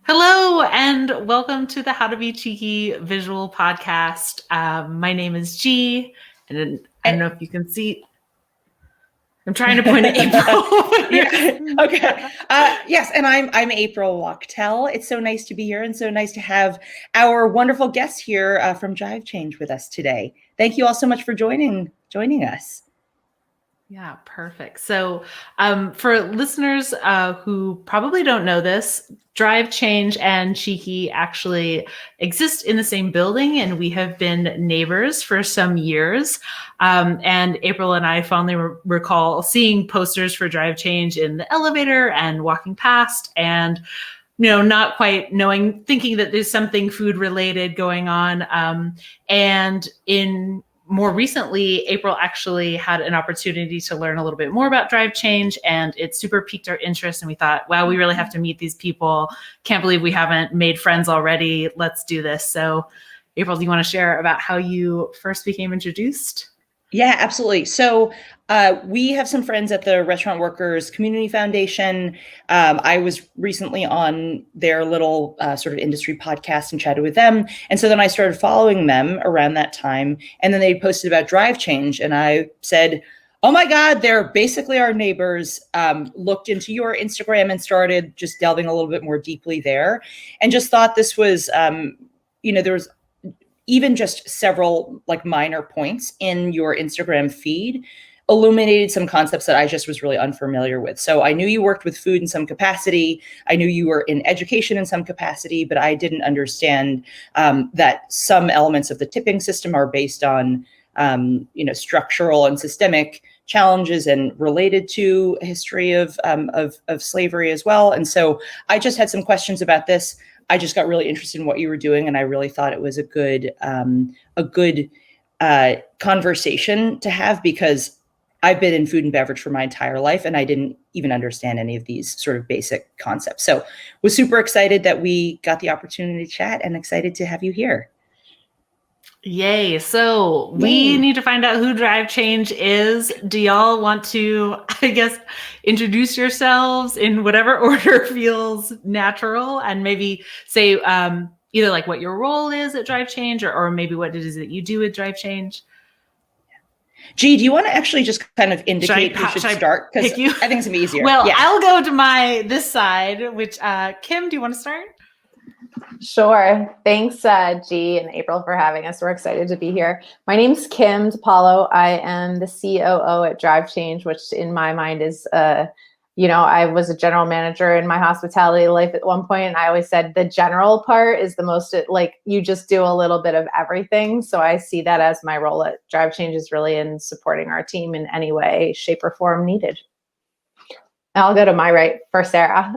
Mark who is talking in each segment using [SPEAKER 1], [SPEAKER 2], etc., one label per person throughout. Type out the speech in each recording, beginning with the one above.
[SPEAKER 1] Hello, and welcome to the How to Be Cheeky visual podcast. My name is G, and I don't know if you can see. I'm trying to point at April.
[SPEAKER 2] Yeah. Okay. Yes, and I'm April Wachtel. It's so nice to be here, and so nice to have our wonderful guests here from Drive Change with us today. Thank you all so much for joining us.
[SPEAKER 1] Yeah, perfect. So for listeners who probably don't know this, Drive Change and Cheeky actually exist in the same building, and we have been neighbors for some years. And April and I fondly recall seeing posters for Drive Change in the elevator and walking past, and not quite thinking that there's something food related going on. And more recently, April actually had an opportunity to learn a little bit more about Drive Change, and it super piqued our interest. And we thought, wow, we really have to meet these people. Can't believe we haven't made friends already. Let's do this. So, April, do you want to share about how you first became introduced?
[SPEAKER 2] Yeah, absolutely. So we have some friends at the Restaurant Workers Community Foundation. I was recently on their little sort of industry podcast and chatted with them. And so then I started following them around that time. And then they posted about Drive Change. And I said, oh my God, they're basically our neighbors. Looked into your Instagram and started just delving a little bit more deeply there. And just thought this was, there was even just several like minor points in your Instagram feed illuminated some concepts that I just was really unfamiliar with. So I knew you worked with food in some capacity. I knew you were in education in some capacity, but I didn't understand that some elements of the tipping system are based on, structural and systemic challenges and related to a history of slavery as well. And so I just had some questions about this. I just got really interested in what you were doing, and I really thought it was a good conversation to have, because I've been in food and beverage for my entire life, and I didn't even understand any of these sort of basic concepts. So was super excited that we got the opportunity to chat, and excited to have you here.
[SPEAKER 1] Yay. So we need to find out who Drive Change is. Do y'all want to, introduce yourselves in whatever order feels natural, and maybe say either like what your role is at Drive Change, or maybe what it is that you do with Drive Change?
[SPEAKER 2] G, do you want to actually just kind of indicate who should start? Because I think it's going to be easier.
[SPEAKER 1] Well, yeah. I'll go to this side, which Kim, do you want to start?
[SPEAKER 3] Sure. Thanks, G and April, for having us. We're excited to be here. My name's Kim DiPaolo. I am the COO at Drive Change, which in my mind is, I was a general manager in my hospitality life at one point, and I always said the general part is the most, you just do a little bit of everything. So I see that as my role at Drive Change is really in supporting our team in any way, shape, or form needed. I'll go to my right for Sarah.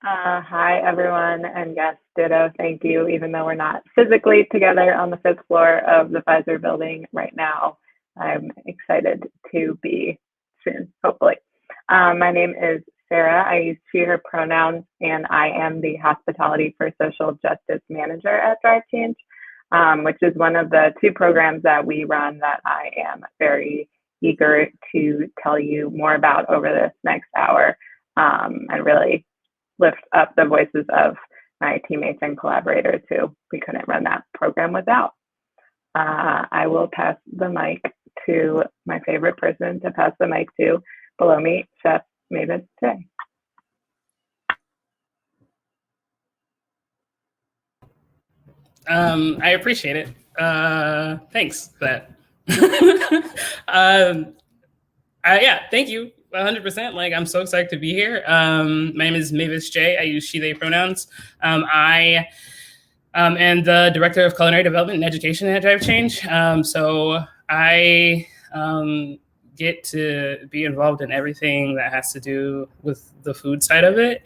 [SPEAKER 4] Hi, everyone, and yes, ditto, thank you. Even though we're not physically together on the 5th floor of the Pfizer building right now, I'm excited to be soon, hopefully. My name is Sarah. I use she, her pronouns, and I am the Hospitality for Social Justice Manager at Drive Change, which is one of the 2 programs that we run that I am very eager to tell you more about over this next hour, and really lift up the voices of my teammates and collaborators who we couldn't run that program without. I will pass the mic to my favorite person to pass the mic to below me, Chef Mavis J.
[SPEAKER 5] I appreciate it. Thanks for that. Thank you. 100%. I'm so excited to be here. My name is Mavis J. I use she, they pronouns. I am the Director of Culinary Development and Education at Drive Change. So I get to be involved in everything that has to do with the food side of it.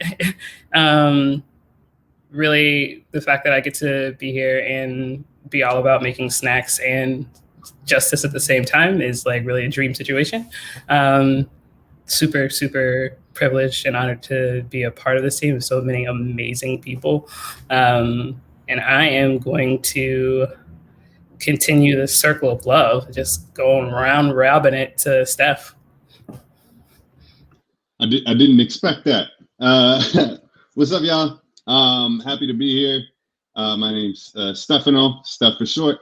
[SPEAKER 5] Really, the fact that I get to be here and be all about making snacks and justice at the same time is really a dream situation. Super, super privileged and honored to be a part of this team with so many amazing people. And I am going to continue this circle of love, just going round robbing it to Steph.
[SPEAKER 6] I didn't expect that. What's up, y'all? Happy to be here. My name's Stefano, Steph for short.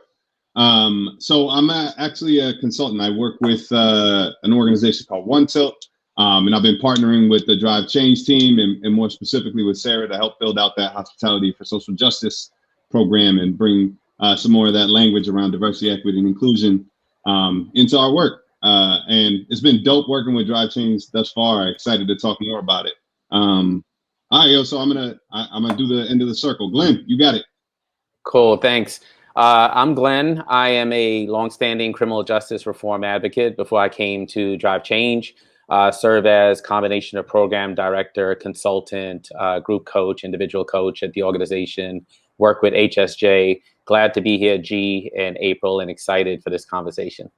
[SPEAKER 6] So I'm actually a consultant. I work with an organization called Untitled, and I've been partnering with the Drive Change team and more specifically with Sarah to help build out that hospitality for social justice program and bring some more of that language around diversity, equity, and inclusion into our work. And it's been dope working with Drive Change thus far. Excited to talk more about it. All right, yo. So I'm gonna do the end of the circle. Glenn, you got it.
[SPEAKER 7] Cool, thanks. I'm Glenn. I am a longstanding criminal justice reform advocate. Before I came to Drive Change, serve as combination of program director, consultant, group coach, individual coach at the organization. Work with HSJ. Glad to be here, G and April, and excited for this conversation.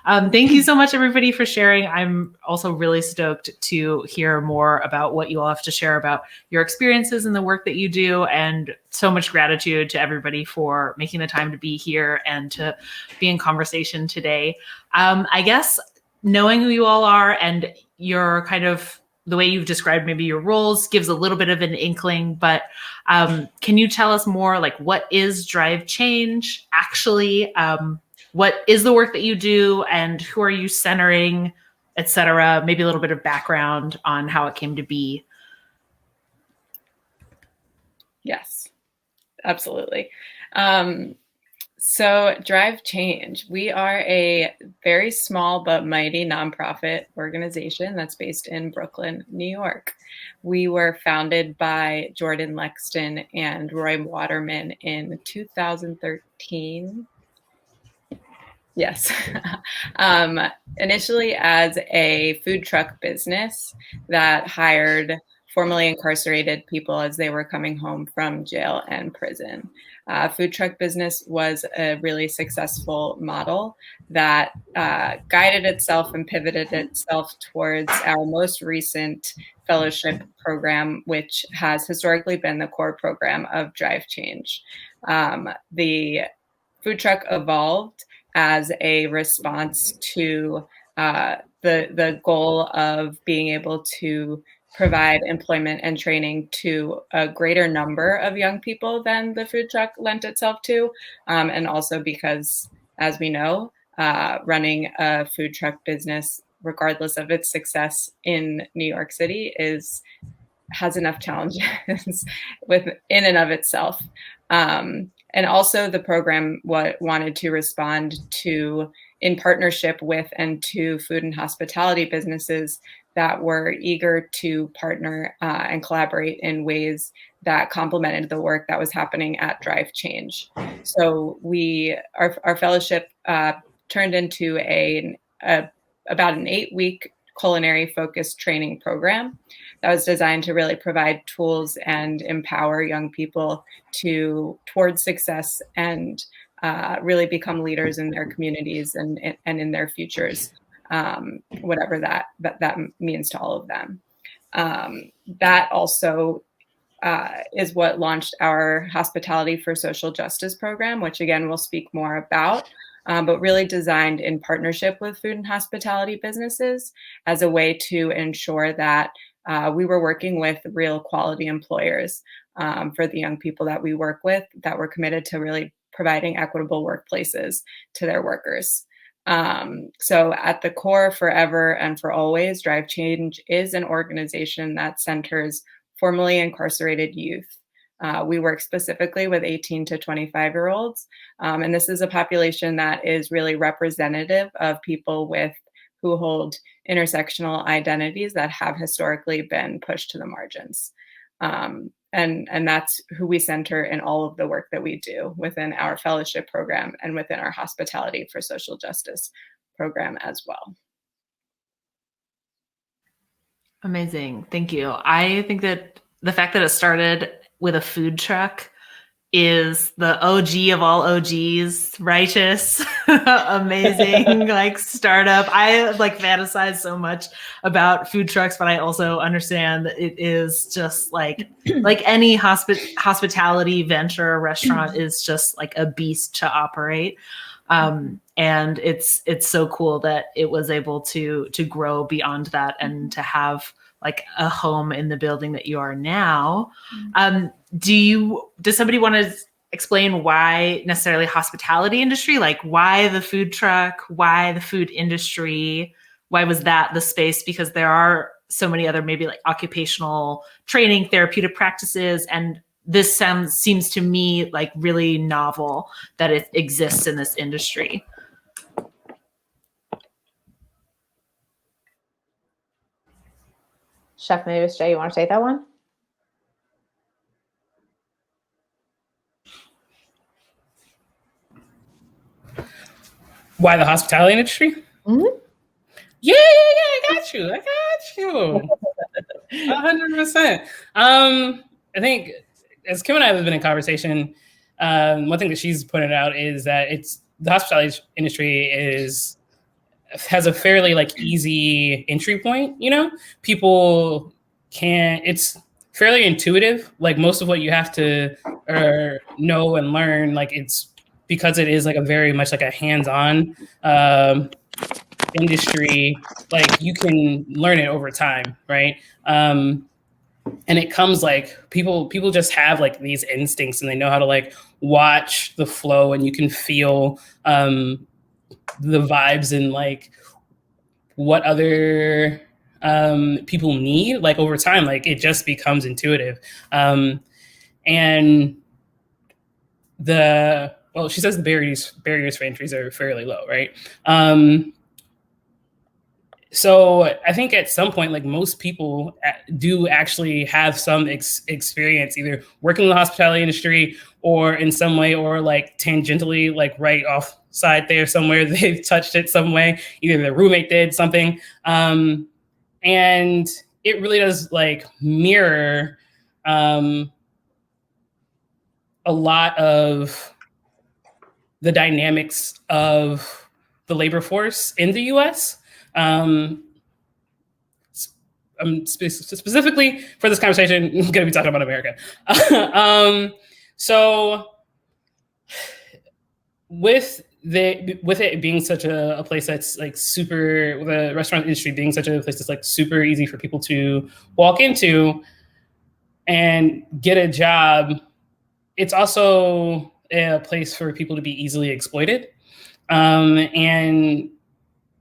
[SPEAKER 1] Thank you so much, everybody, for sharing. I'm also really stoked to hear more about what you all have to share about your experiences and the work that you do. And so much gratitude to everybody for making the time to be here and to be in conversation today. I guess knowing who you all are and your kind of the way you've described maybe your roles gives a little bit of an inkling, but can you tell us more, like, what is Drive Change actually? What is the work that you do and who are you centering, et cetera? Maybe a little bit of background on how it came to be.
[SPEAKER 8] Yes, absolutely. So Drive Change, we are a very small but mighty nonprofit organization that's based in Brooklyn, New York. We were founded by Jordan Lexton and Roy Waterman in 2013. Yes. Initially as a food truck business that hired formerly incarcerated people as they were coming home from jail and prison. Food truck business was a really successful model that guided itself and pivoted itself towards our most recent fellowship program, which has historically been the core program of Drive Change. The food truck evolved as a response to the goal of being able to provide employment and training to a greater number of young people than the food truck lent itself to. And also because, as we know, running a food truck business, regardless of its success in New York City, has enough challenges in and of itself. And also the program wanted to respond to, in partnership with and to food and hospitality businesses that were eager to partner and collaborate in ways that complemented the work that was happening at Drive Change. So our fellowship turned into about an 8-week culinary focused training program that was designed to really provide tools and empower young people towards success and really become leaders in their communities and in their futures, whatever that means to all of them. That also is what launched our Hospitality for Social Justice program, which again we'll speak more about. But really designed in partnership with food and hospitality businesses as a way to ensure that we were working with real quality employers for the young people that we work with, that were committed to really providing equitable workplaces to their workers. So at the core, forever and for always, Drive Change is an organization that centers formerly incarcerated youth. We work specifically with 18 to 25-year-olds. And this is a population that is really representative of people who hold intersectional identities that have historically been pushed to the margins. And that's who we center in all of the work that we do within our fellowship program and within our Hospitality for Social Justice program as well.
[SPEAKER 1] Amazing. Thank you. I think that the fact that it started with a food truck is the OG of all OGs, righteous, amazing, like startup. I like fantasize so much about food trucks, but I also understand that it is just like any hospitality venture or restaurant is just like a beast to operate. And it's so cool that it was able to grow beyond that and to have like a home in the building that you are now. Does somebody want to explain why necessarily hospitality industry, like why the food truck, why the food industry, why was that the space? Because there are so many other maybe like occupational training, therapeutic practices, and this seems to me like really novel that it exists in this industry.
[SPEAKER 3] Chef Mavis J, you want to take that one?
[SPEAKER 5] Why the hospitality industry?
[SPEAKER 3] Mm-hmm.
[SPEAKER 5] Yeah, I got you. 100%. I think as Kim and I have been in conversation, one thing that she's pointed out is that the hospitality industry has a fairly like easy entry point. People it's fairly intuitive. Like most of what you have to know and learn, like it's because it is like a very much like a hands-on industry. Like you can learn it over time, right? And it comes like people just have like these instincts, and they know how to like watch the flow, and you can feel the vibes and like what other people need. Like over time, like it just becomes intuitive. And she says the barriers for entries are fairly low, right? So I think at some point, like most people do actually have some experience either working in the hospitality industry or in some way, or like tangentially, like right offside there somewhere, they've touched it some way. Either their roommate did something. And it really does like mirror a lot of the dynamics of the labor force in the US. Specifically for this conversation, I'm going to be talking about America. So with it being such a place that's like super, the restaurant industry being such a place that's like super easy for people to walk into and get a job, it's also a place for people to be easily exploited. And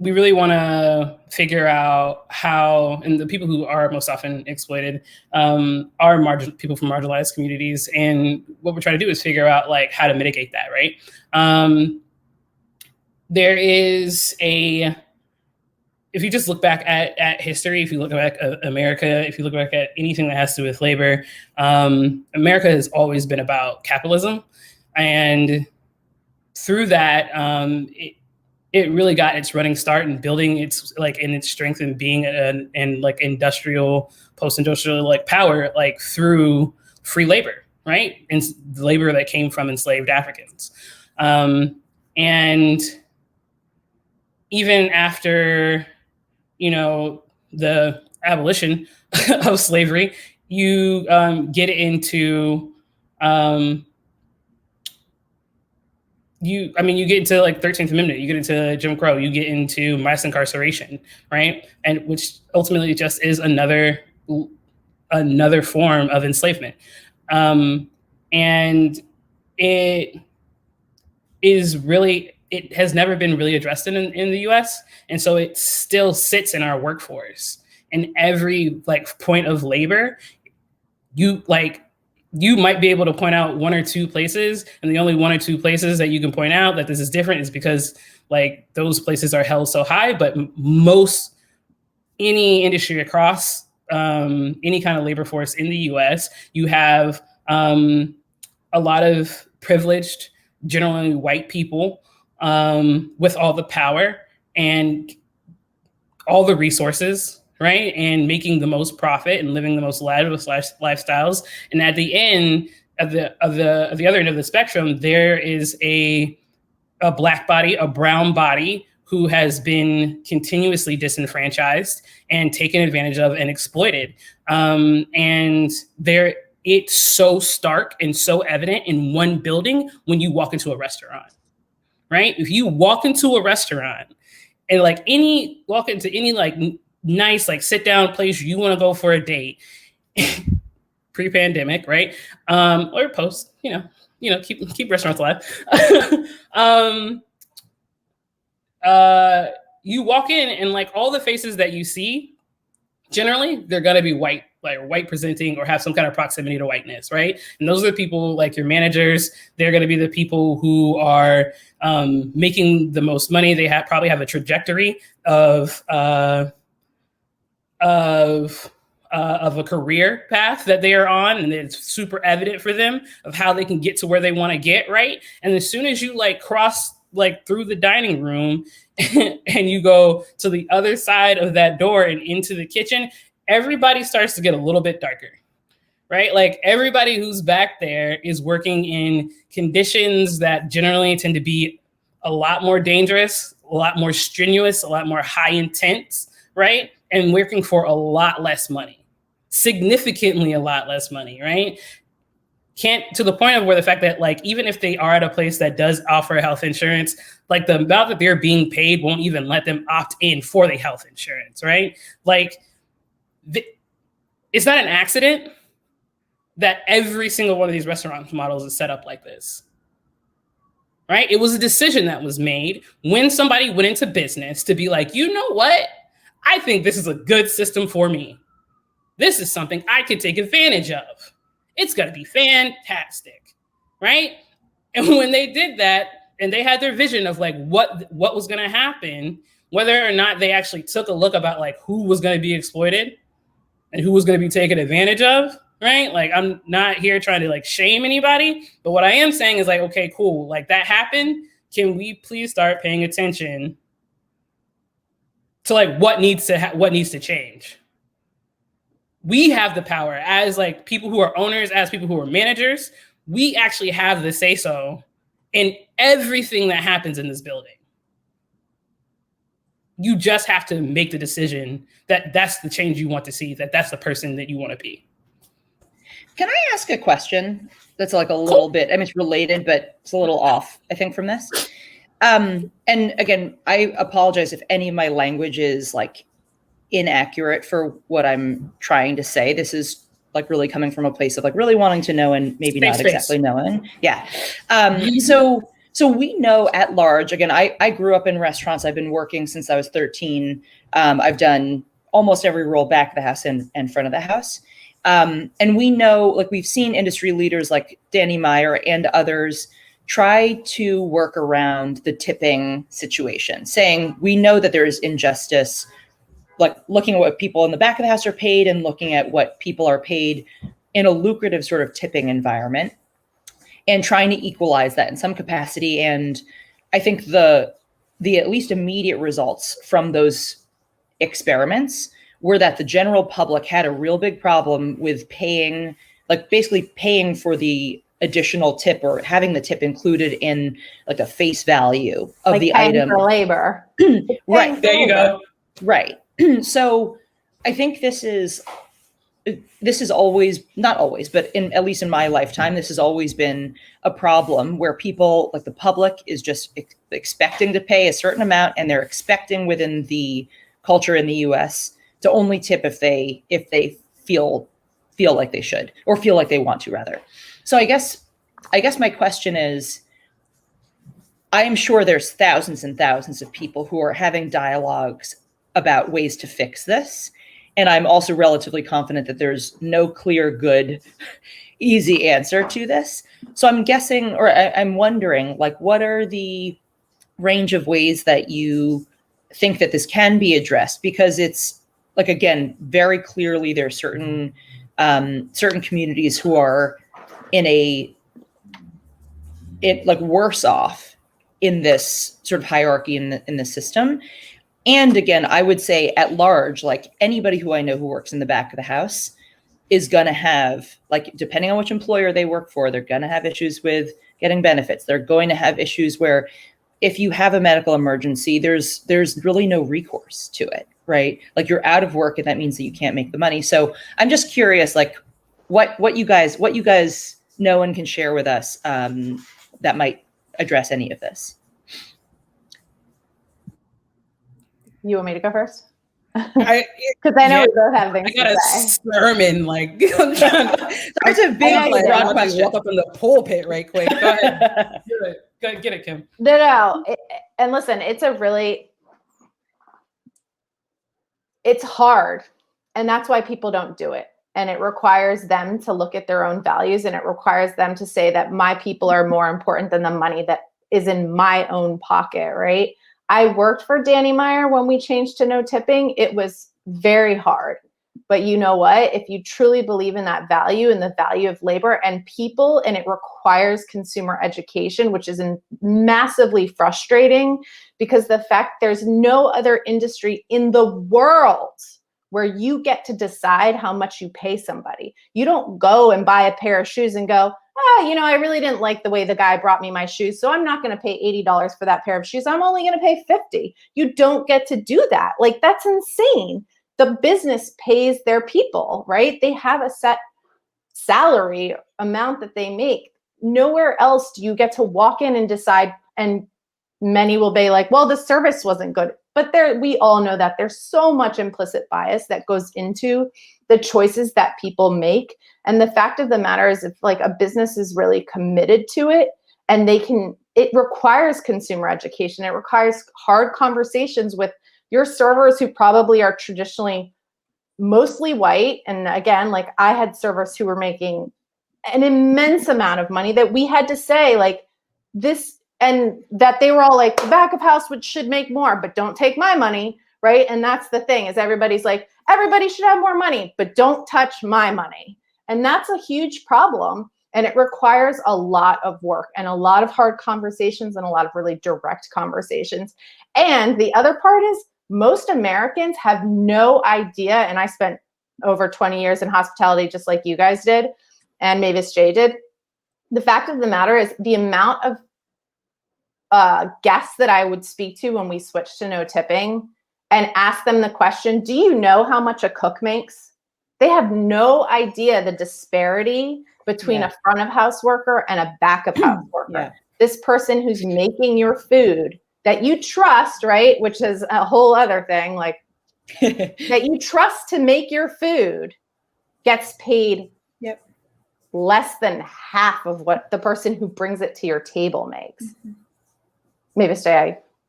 [SPEAKER 5] we really want to figure out how, and the people who are most often exploited are people from marginalized communities. And what we're trying to do is figure out like how to mitigate that, right? There is if you just look back at history, if you look back at America, if you look back at anything that has to do with labor, America has always been about capitalism. And through that, it really got its running start in building its like in its strength and being and like industrial, post-industrial like power, like through free labor, right? And the labor that came from enslaved Africans. And even after, the abolition of slavery, you get into you get into like 13th Amendment, you get into Jim Crow, you get into mass incarceration, right? And which ultimately just is another form of enslavement. And it has never been really addressed in the US. And so it still sits in our workforce. And every like point of labor, you might be able to point out one or two places, and the only one or two places that you can point out that this is different is because like those places are held so high. But any industry across any kind of labor force in the US, you have a lot of privileged, generally white people with all the power and all the resources, right? And making the most profit and living the most lavish lifestyles. And at the end of the other end of the spectrum, there is a black body, a brown body who has been continuously disenfranchised and taken advantage of and exploited. And it's so stark and so evident in one building when you walk into a restaurant, right? If you walk into a restaurant and like walk into any like nice, like sit down place you want to go for a date, pre-pandemic, right? Or post, keep restaurants alive. You walk in and like all the faces that you see, generally they're gonna be white, like white presenting or have some kind of proximity to whiteness, right? And those are the people like your managers. They're gonna be the people who are making the most money. They probably have a trajectory of a career path that they are on, and it's super evident for them of how they can get to where they want to get, right? And as soon as you like cross like through the dining room and you go to the other side of that door and into the kitchen, everybody starts to get a little bit darker, right? Like everybody who's back there is working in conditions that generally tend to be a lot more dangerous, a lot more strenuous, a lot more high intense, right? And working for a lot less money, significantly a lot less money, right? To the point of where the fact that like, even if they are at a place that does offer health insurance, like the amount that they're being paid won't even let them opt in for the health insurance, right? Like it's not an accident that every single one of these restaurant models is set up like this, right? It was a decision that was made when somebody went into business to be like, you know what? I think this is a good system for me. This is something I could take advantage of. It's going to be fantastic, right? And when they did that and they had their vision of like what was going to happen, whether or not they actually took a look about like who was going to be exploited and who was going to be taken advantage of, right? Like I'm not here trying to like shame anybody, but what I am saying is like, okay, cool. Like that happened. Can we please start paying attention to like what needs to change? We have the power as like people who are owners, as people who are managers. We actually have the say so in everything that happens in this building. You just have to make the decision that that's the change you want to see, that that's the person that you want to be.
[SPEAKER 2] Can I ask a question that's like a little bit, I mean, it's related, but it's a little off, I think, from this. And again, I apologize if any of my language is like inaccurate for what I'm trying to say. This is like really coming from a place of like really wanting to know and maybe not exactly knowing. Yeah. So we know at large, again, I grew up in restaurants. I've been working since I was 13. I've done almost every role back of the house and front of the house. And we know, like we've seen industry leaders like Danny Meyer and others try to work around the tipping situation, saying we know that there is injustice, like looking at what people in the back of the house are paid and looking at what people are paid in a lucrative sort of tipping environment and trying to equalize that in some capacity. And I think the at least immediate results from those experiments were that the general public had a real big problem with paying, like basically paying for the additional tip or having the tip included in like the face value of
[SPEAKER 3] like
[SPEAKER 2] the
[SPEAKER 3] paying
[SPEAKER 2] item.
[SPEAKER 3] for labor.
[SPEAKER 2] Right.
[SPEAKER 5] There you go.
[SPEAKER 2] Right. So I think this is always, not always, but at least in my lifetime, this has always been a problem where people, like the public, is just expecting to pay a certain amount, and they're expecting within the culture in the US to only tip if they feel like they should, or feel like they want to, rather. So I guess my question is, I am sure there's thousands and thousands of people who are having dialogues about ways to fix this. And I'm also relatively confident that there's no clear, good, easy answer to this. So I'm guessing, or I'm wondering, like, what are the range of ways that you think that this can be addressed? Because it's like, again, very clearly there are certain communities who are like worse off in this sort of hierarchy in the system. And again, I would say at large, like anybody who I know who works in the back of the house is going to have, like, depending on which employer they work for, they're going to have issues with getting benefits. They're going to have issues where if you have a medical emergency, there's really no recourse to it, right? Like you're out of work and that means that you can't make the money. So I'm just curious, like what you guys know and can share with us that might address any of this.
[SPEAKER 3] You want me to go first?
[SPEAKER 9] Because
[SPEAKER 3] I know we both have things
[SPEAKER 9] I got
[SPEAKER 3] to
[SPEAKER 9] a
[SPEAKER 3] say.
[SPEAKER 9] sermon, like I'm trying to,
[SPEAKER 2] That's a big,
[SPEAKER 9] like,
[SPEAKER 2] broad
[SPEAKER 9] I'll
[SPEAKER 2] question.
[SPEAKER 9] walk up in the pulpit right quick. Go ahead.
[SPEAKER 5] Get it, Kim.
[SPEAKER 3] No. And listen, it's hard. And that's why people don't do it. And it requires them to look at their own values, and it requires them to say that my people are more important than the money that is in my own pocket, right? I worked for Danny Meyer when we changed to no tipping. It was very hard. But you know what? If you truly believe in that value and the value of labor and people, and it requires consumer education, which is massively frustrating, because the fact there's no other industry in the world where you get to decide how much you pay somebody. You don't go and buy a pair of shoes and go, I really didn't like the way the guy brought me my shoes, so I'm not going to pay $80 for that pair of shoes. I'm only going to pay $50. You don't get to do that. Like, that's insane. The business pays their people, right? They have a set salary amount that they make. Nowhere else do you get to walk in and decide, and many will be like, well, the service wasn't good. But we all know that there's so much implicit bias that goes into the choices that people make. And the fact of the matter is, if like a business is really committed to it, and it requires consumer education. It requires hard conversations with your servers, who probably are traditionally mostly white. And again, like, I had servers who were making an immense amount of money that we had to say like this, and that they were all like, the back of house should make more, but don't take my money, right? And that's the thing, is everybody's like, everybody should have more money, but don't touch my money. And that's a huge problem. And it requires a lot of work and a lot of hard conversations and a lot of really direct conversations. And the other part is, most Americans have no idea, and I spent over 20 years in hospitality just like you guys did, and Mavis J did. The fact of the matter is, the amount of guests that I would speak to when we switched to no tipping and ask them the question, do you know how much a cook makes? They have no idea the disparity between a front of house worker and a back of house worker. Yeah. This person who's making your food that you trust, right? Which is a whole other thing, like that you trust to make your food gets paid less than half of what the person who brings it to your table makes. Mm-hmm. Maybe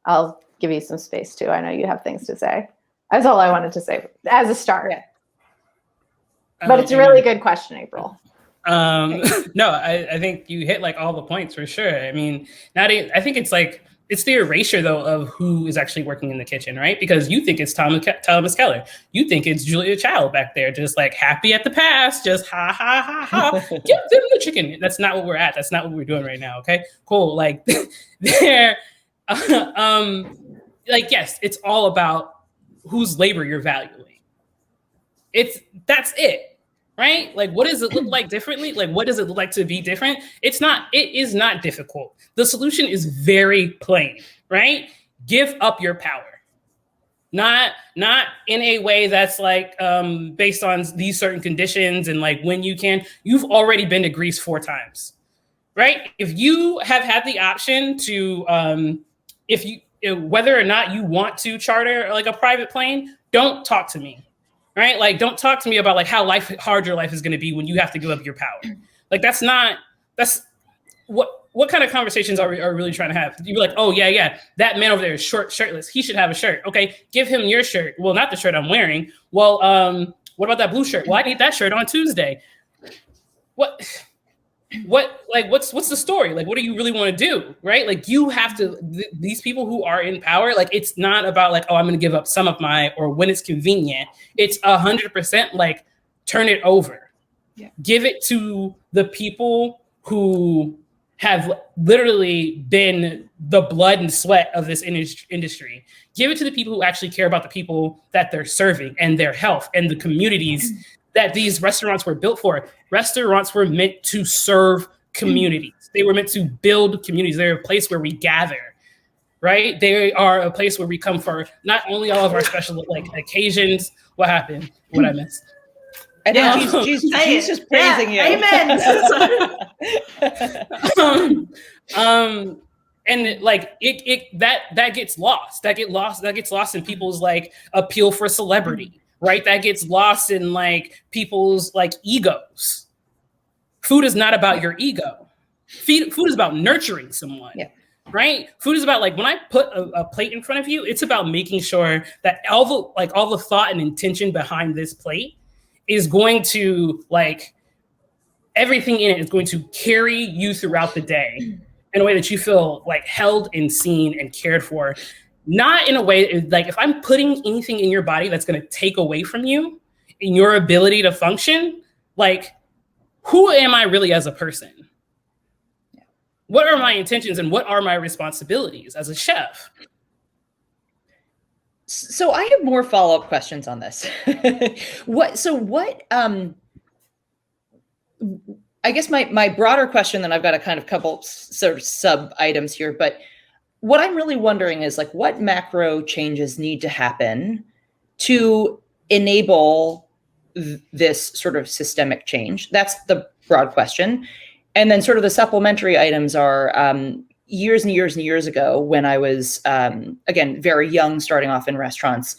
[SPEAKER 3] I'll give you some space too. I know you have things to say. That's all I wanted to say as a start. Yeah. But it's a really good question, April.
[SPEAKER 5] No, I think you hit like all the points for sure. I mean, I think it's the erasure though of who is actually working in the kitchen, right? Because you think it's Thomas Keller. You think it's Julia Child back there, just like happy at the past, just ha, ha, ha, ha. Give them the chicken. That's not what we're at. That's not what we're doing right now. Okay, cool. Like there, like, yes, it's all about whose labor you're valuing. That's it, right? Like, what does it look like differently? Like, what does it look like to be different? It is not difficult. The solution is very plain, right? Give up your power. Not in a way that's like based on these certain conditions and like when you can. You've already been to Greece 4 times, right? If you have had the option to, whether or not you want to charter like a private plane, don't talk to me, right? Like, don't talk to me about like how hard your life is going to be when you have to give up your power. Like, that's what kind of conversations are we really trying to have? You're like, oh yeah, that man over there is shirtless. He should have a shirt. Okay, give him your shirt. Well, not the shirt I'm wearing. Well, what about that blue shirt? Well, I need that shirt on Tuesday. What's the story? Like, what do you really want to do? Right? Like, you have to, these people who are in power, like, it's not about like, oh, I'm going to give up some of my, or when it's convenient. It's 100% like, turn it over. Yeah. Give it to the people who have literally been the blood and sweat of this industry. Give it to the people who actually care about the people that they're serving and their health and the communities that these restaurants were built for. Restaurants were meant to serve communities. They were meant to build communities. They're a place where we gather, right? They are a place where we come for not only all of our special like occasions. What happened? What I missed?
[SPEAKER 2] I think she's just praising you.
[SPEAKER 1] Amen.
[SPEAKER 5] And like that gets lost. That gets lost in people's like appeal for celebrity, right? That gets lost in like people's like egos. Food is not about your ego. Food is about nurturing someone.
[SPEAKER 2] Yeah.
[SPEAKER 5] Right? Food is about like when I put a plate in front of you, it's about making sure that all the thought and intention behind this plate is going to like everything in it is going to carry you throughout the day in a way that you feel like held and seen and cared for. Not in a way like if I'm putting anything in your body that's going to take away from you in your ability to function, like who am I really as a person? What are my intentions and what are my responsibilities as a chef?
[SPEAKER 2] So I have more follow-up questions on this. I guess my broader question, then I've got a kind of couple sort of sub items here, but what I'm really wondering is like what macro changes need to happen to enable this sort of systemic change? That's the broad question. And then sort of the supplementary items are years and years and years ago when I was, again, very young, starting off in restaurants,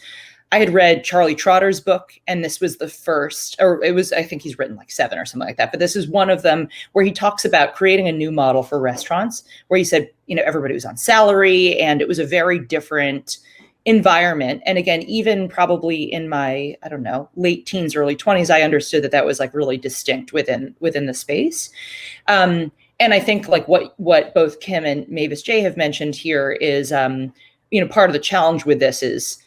[SPEAKER 2] I had read Charlie Trotter's book, and this was the first, or it was, I think he's written like 7 or something like that, but this is one of them where he talks about creating a new model for restaurants, where he said, you know, everybody was on salary and it was a very different environment. And again, even probably in my, I don't know, late teens, early 20s, I understood that that was like really distinct within the space. And I think like what both Kim and Mavis J have mentioned here is, you know, part of the challenge with this is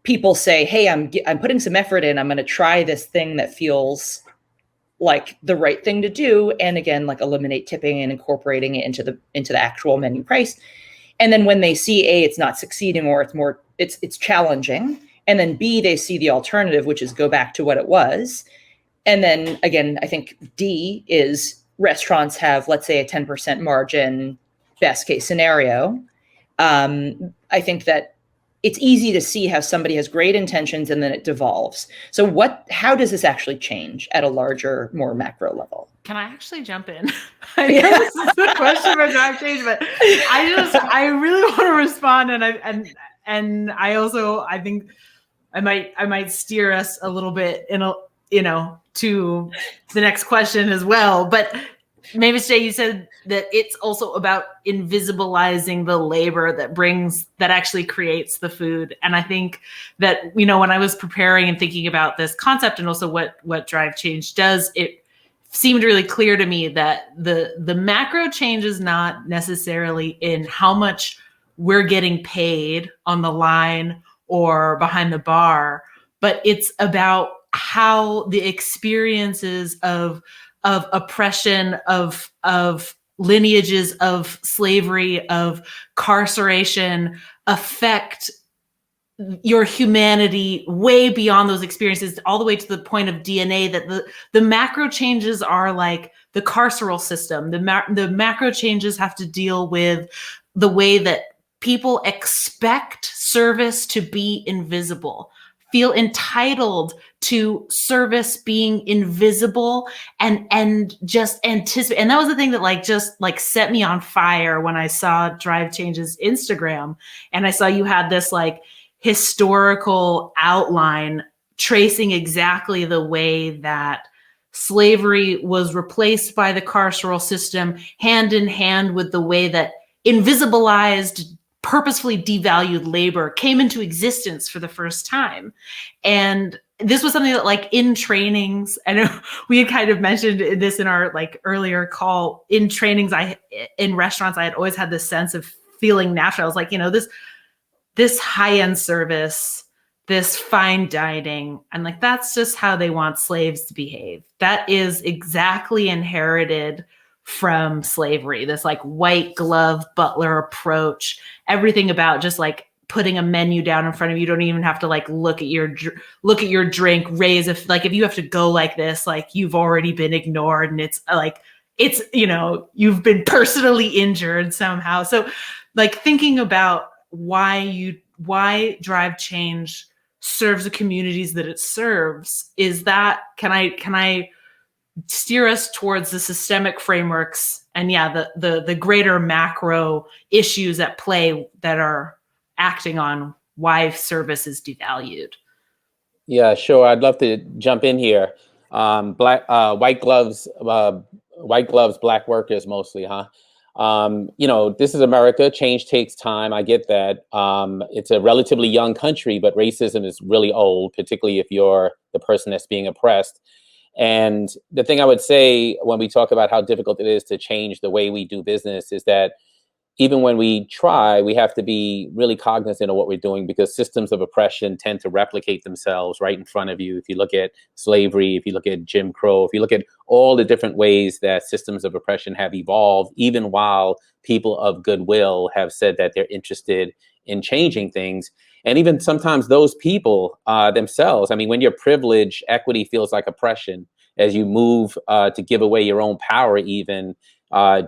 [SPEAKER 2] people say, hey, I'm putting some effort in, I'm going to try this thing that feels like the right thing to do. And again, like eliminate tipping and incorporating it into the actual menu price. And then when they see A, it's not succeeding, or it's challenging. And then B, they see the alternative, which is go back to what it was. And then again, I think D is restaurants have, let's say, a 10% margin, best case scenario. I think that it's easy to see how somebody has great intentions and then it devolves. So how does this actually change at a larger, more macro level?
[SPEAKER 1] Can I actually jump in? I know this is the question about drive change, but I really want to respond, and I also I think I might steer us a little bit to the next question as well. But Mavis J, you said that it's also about invisibilizing the labor that actually creates the food. And I think that, you know, when I was preparing and thinking about this concept and also what drive change does, it seemed really clear to me that the macro change is not necessarily in how much we're getting paid on the line or behind the bar, but it's about how the experiences of oppression, of lineages of slavery, of carceration affect your humanity way beyond those experiences, all the way to the point of DNA. That the macro changes are like the carceral system. The macro changes have to deal with the way that people expect service to be invisible, feel entitled to service being invisible, and just anticipate. And that was the thing that just set me on fire when I saw Drive Change's Instagram, and I saw you had this historical outline tracing exactly the way that slavery was replaced by the carceral system, hand in hand with the way that invisibilized, purposefully devalued labor came into existence for the first time. And this was something that in trainings, I know we had kind of mentioned this in our earlier call, in trainings, in restaurants, I had always had this sense of feeling natural. I was like, this high-end service, this fine dining, and that's just how they want slaves to behave. That is exactly inherited from slavery, this white glove butler approach, everything about just putting a menu down in front of you. You don't even have to look at your drink, raise if you have to go like this, you've already been ignored, and it's you've been personally injured somehow. So thinking about why Drive Change serves the communities that it serves, is that can I steer us towards the systemic frameworks and the greater macro issues at play that are acting on why service is devalued.
[SPEAKER 7] Yeah, sure. I'd love to jump in here. White gloves, black workers mostly, huh? This is America. Change takes time. I get that. It's a relatively young country, but racism is really old, particularly if you're the person that's being oppressed. And the thing I would say when we talk about how difficult it is to change the way we do business is that even when we try, we have to be really cognizant of what we're doing, because systems of oppression tend to replicate themselves right in front of you. If you look at slavery, if you look at Jim Crow, if you look at all the different ways that systems of oppression have evolved, even while people of goodwill have said that they're interested in changing things. And even sometimes those people themselves, I mean, when you're privileged, equity feels like oppression. As you move to give away your own power, even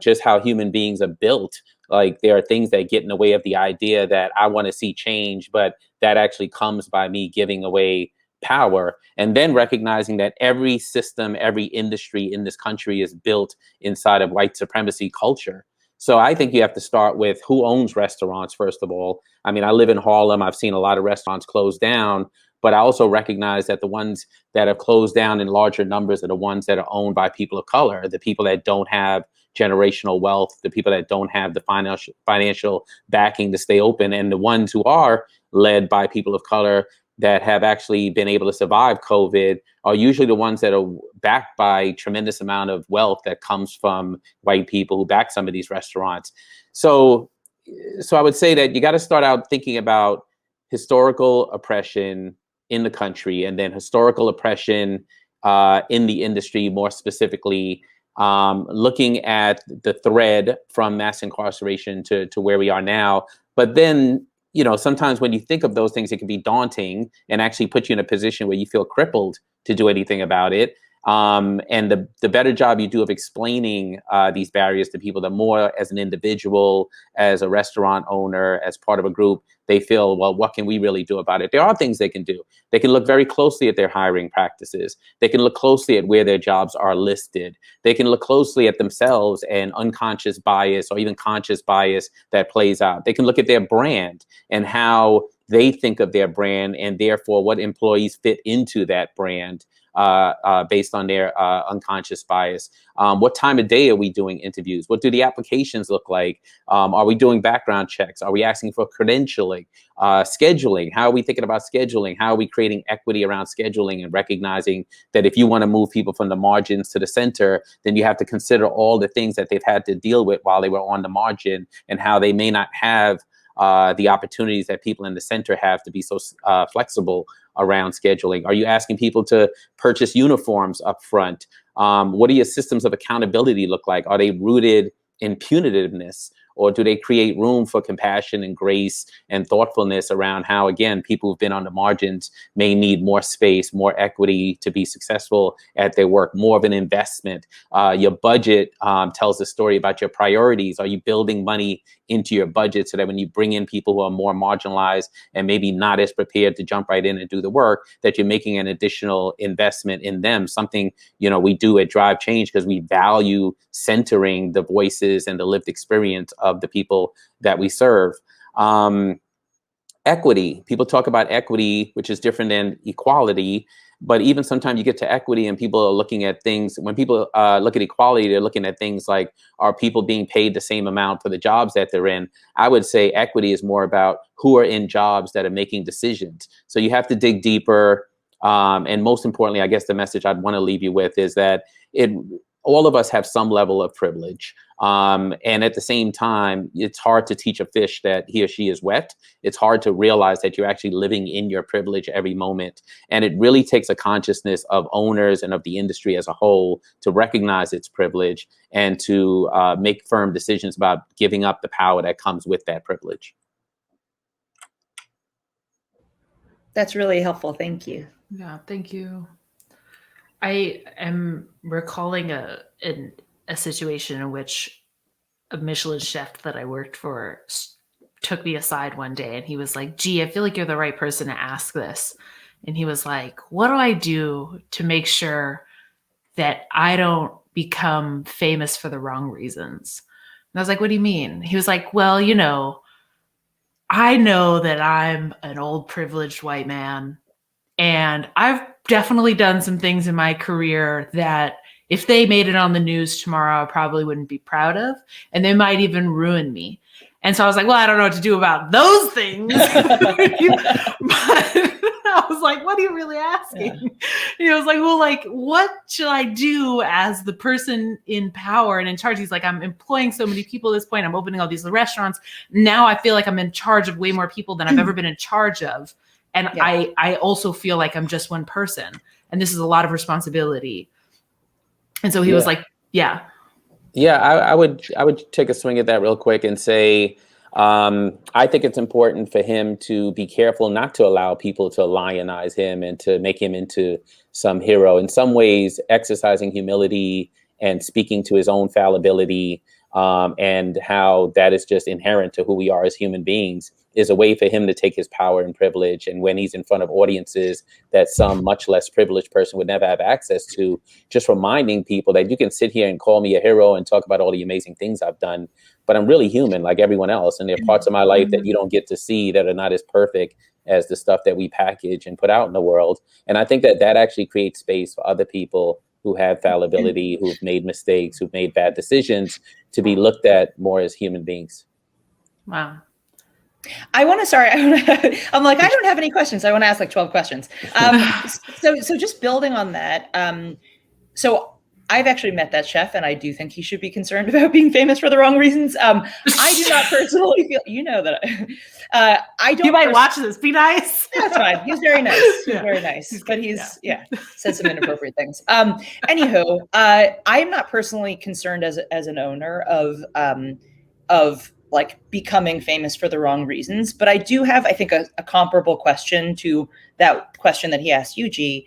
[SPEAKER 7] just how human beings are built. Like, there are things that get in the way of the idea that I want to see change, but that actually comes by me giving away power. And then recognizing that every system, every industry in this country is built inside of white supremacy culture. So I think you have to start with who owns restaurants, first of all. I mean, I live in Harlem. I've seen a lot of restaurants close down, but I also recognize that the ones that have closed down in larger numbers are the ones that are owned by people of color, the people that don't have generational wealth, the people that don't have the financial backing to stay open, and the ones who are led by people of color that have actually been able to survive COVID are usually the ones that are backed by tremendous amount of wealth that comes from white people who back some of these restaurants. So I would say that you got to start out thinking about historical oppression in the country, and then historical oppression in the industry, more specifically, looking at the thread from mass incarceration to where we are now. But then, sometimes when you think of those things, it can be daunting and actually put you in a position where you feel crippled to do anything about it. And the better job you do of explaining these barriers to people, the more as an individual, as a restaurant owner, as part of a group, they feel, well, what can we really do about it? There are things they can do. They can look very closely at their hiring practices. They can look closely at where their jobs are listed. They can look closely at themselves and unconscious bias or even conscious bias that plays out. They can look at their brand and how they think of their brand, and therefore what employees fit into that brand. Based on their unconscious bias. What time of day are we doing interviews? What do the applications look like? Are we doing background checks? Are we asking for credentialing? Scheduling? How are we thinking about scheduling? How are we creating equity around scheduling and recognizing that if you want to move people from the margins to the center, then you have to consider all the things that they've had to deal with while they were on the margin, and how they may not have the opportunities that people in the center have to be so flexible around scheduling. Are you asking people to purchase uniforms up front? What do your systems of accountability look like? Are they rooted in punitiveness, or do they create room for compassion and grace and thoughtfulness around how, again, people who've been on the margins may need more space, more equity to be successful at their work, more of an investment? Your budget tells a story about your priorities. Are you building money into your budget so that when you bring in people who are more marginalized and maybe not as prepared to jump right in and do the work, that you're making an additional investment in them? Something, we do at Drive Change because we value centering the voices and the lived experience of the people that we serve. Equity. People talk about equity, which is different than equality. But even sometimes you get to equity and people are looking at things. When people look at equality, they're looking at things like, are people being paid the same amount for the jobs that they're in? I would say equity is more about who are in jobs that are making decisions. So you have to dig deeper. And most importantly, I guess the message I'd want to leave you with is that all of us have some level of privilege. And at the same time, it's hard to teach a fish that he or she is wet. It's hard to realize that you're actually living in your privilege every moment. And it really takes a consciousness of owners and of the industry as a whole to recognize its privilege and to make firm decisions about giving up the power that comes with that privilege.
[SPEAKER 2] That's really helpful. Thank you.
[SPEAKER 1] Yeah, thank you. I am recalling a situation in which a Michelin chef that I worked for took me aside one day, and he was like, "Gee, I feel like you're the right person to ask this." And he was like, "What do I do to make sure that I don't become famous for the wrong reasons. And I was like, what do you mean? He was like, well, you know, I know that I'm an old privileged white man, and I've definitely done some things in my career that if they made it on the news tomorrow, I probably wouldn't be proud of, and they might even ruin me. And so I was like, well, I don't know what to do about those things. But I was like, what are you really asking? Yeah. And he was like, well, like, what should I do as the person in power and in charge? He's like, I'm employing so many people at this point. I'm opening all these restaurants. Now I feel like I'm in charge of way more people than I've ever been in charge of. And yeah. I also feel like I'm just one person. And this is a lot of responsibility. And so he was like, yeah.
[SPEAKER 7] Yeah, I would take a swing at that real quick and say, I think it's important for him to be careful not to allow people to lionize him and to make him into some hero. In some ways, exercising humility and speaking to his own fallibility and how that is just inherent to who we are as human beings is a way for him to take his power and privilege. And when he's in front of audiences that some much less privileged person would never have access to, just reminding people that you can sit here and call me a hero and talk about all the amazing things I've done, but I'm really human like everyone else. And there are parts of my life that you don't get to see that are not as perfect as the stuff that we package and put out in the world. And I think that that actually creates space for other people who have fallibility, who've made mistakes, who've made bad decisions, to be looked at more as human beings.
[SPEAKER 1] Wow.
[SPEAKER 2] I'm like, I don't have any questions. I want to ask like 12 questions. So just building on that. So I've actually met that chef, and I do think he should be concerned about being famous for the wrong reasons. I do not personally feel, you know, that I don't.
[SPEAKER 1] You might watch this. Be nice.
[SPEAKER 2] That's fine. He's very nice. He's very nice, but he's said some inappropriate things. Anywho, I'm not personally concerned as an owner of like becoming famous for the wrong reasons, but I do have, I think, a comparable question to that question that he asked you, G,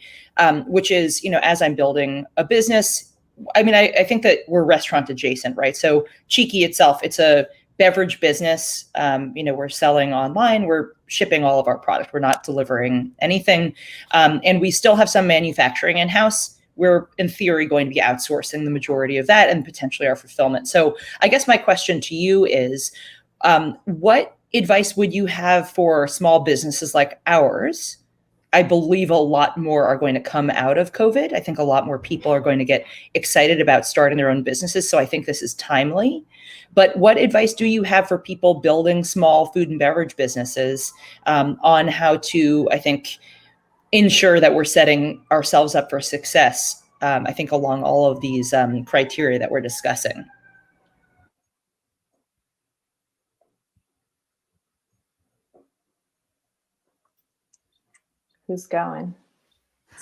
[SPEAKER 2] which is, you know, as I'm building a business, I mean, I think that we're restaurant adjacent, right? So Cheeky itself, it's a beverage business. You know, we're selling online, we're shipping all of our product. We're not delivering anything. And we still have some manufacturing in-house. We're in theory going to be outsourcing the majority of that and potentially our fulfillment. So I guess my question to you is, what advice would you have for small businesses like ours? I believe a lot more are going to come out of COVID. I think a lot more people are going to get excited about starting their own businesses. So I think this is timely. But what advice do you have for people building small food and beverage businesses on how to, I think, ensure that we're setting ourselves up for success, I think, along all of these criteria that we're discussing?
[SPEAKER 3] Who's going?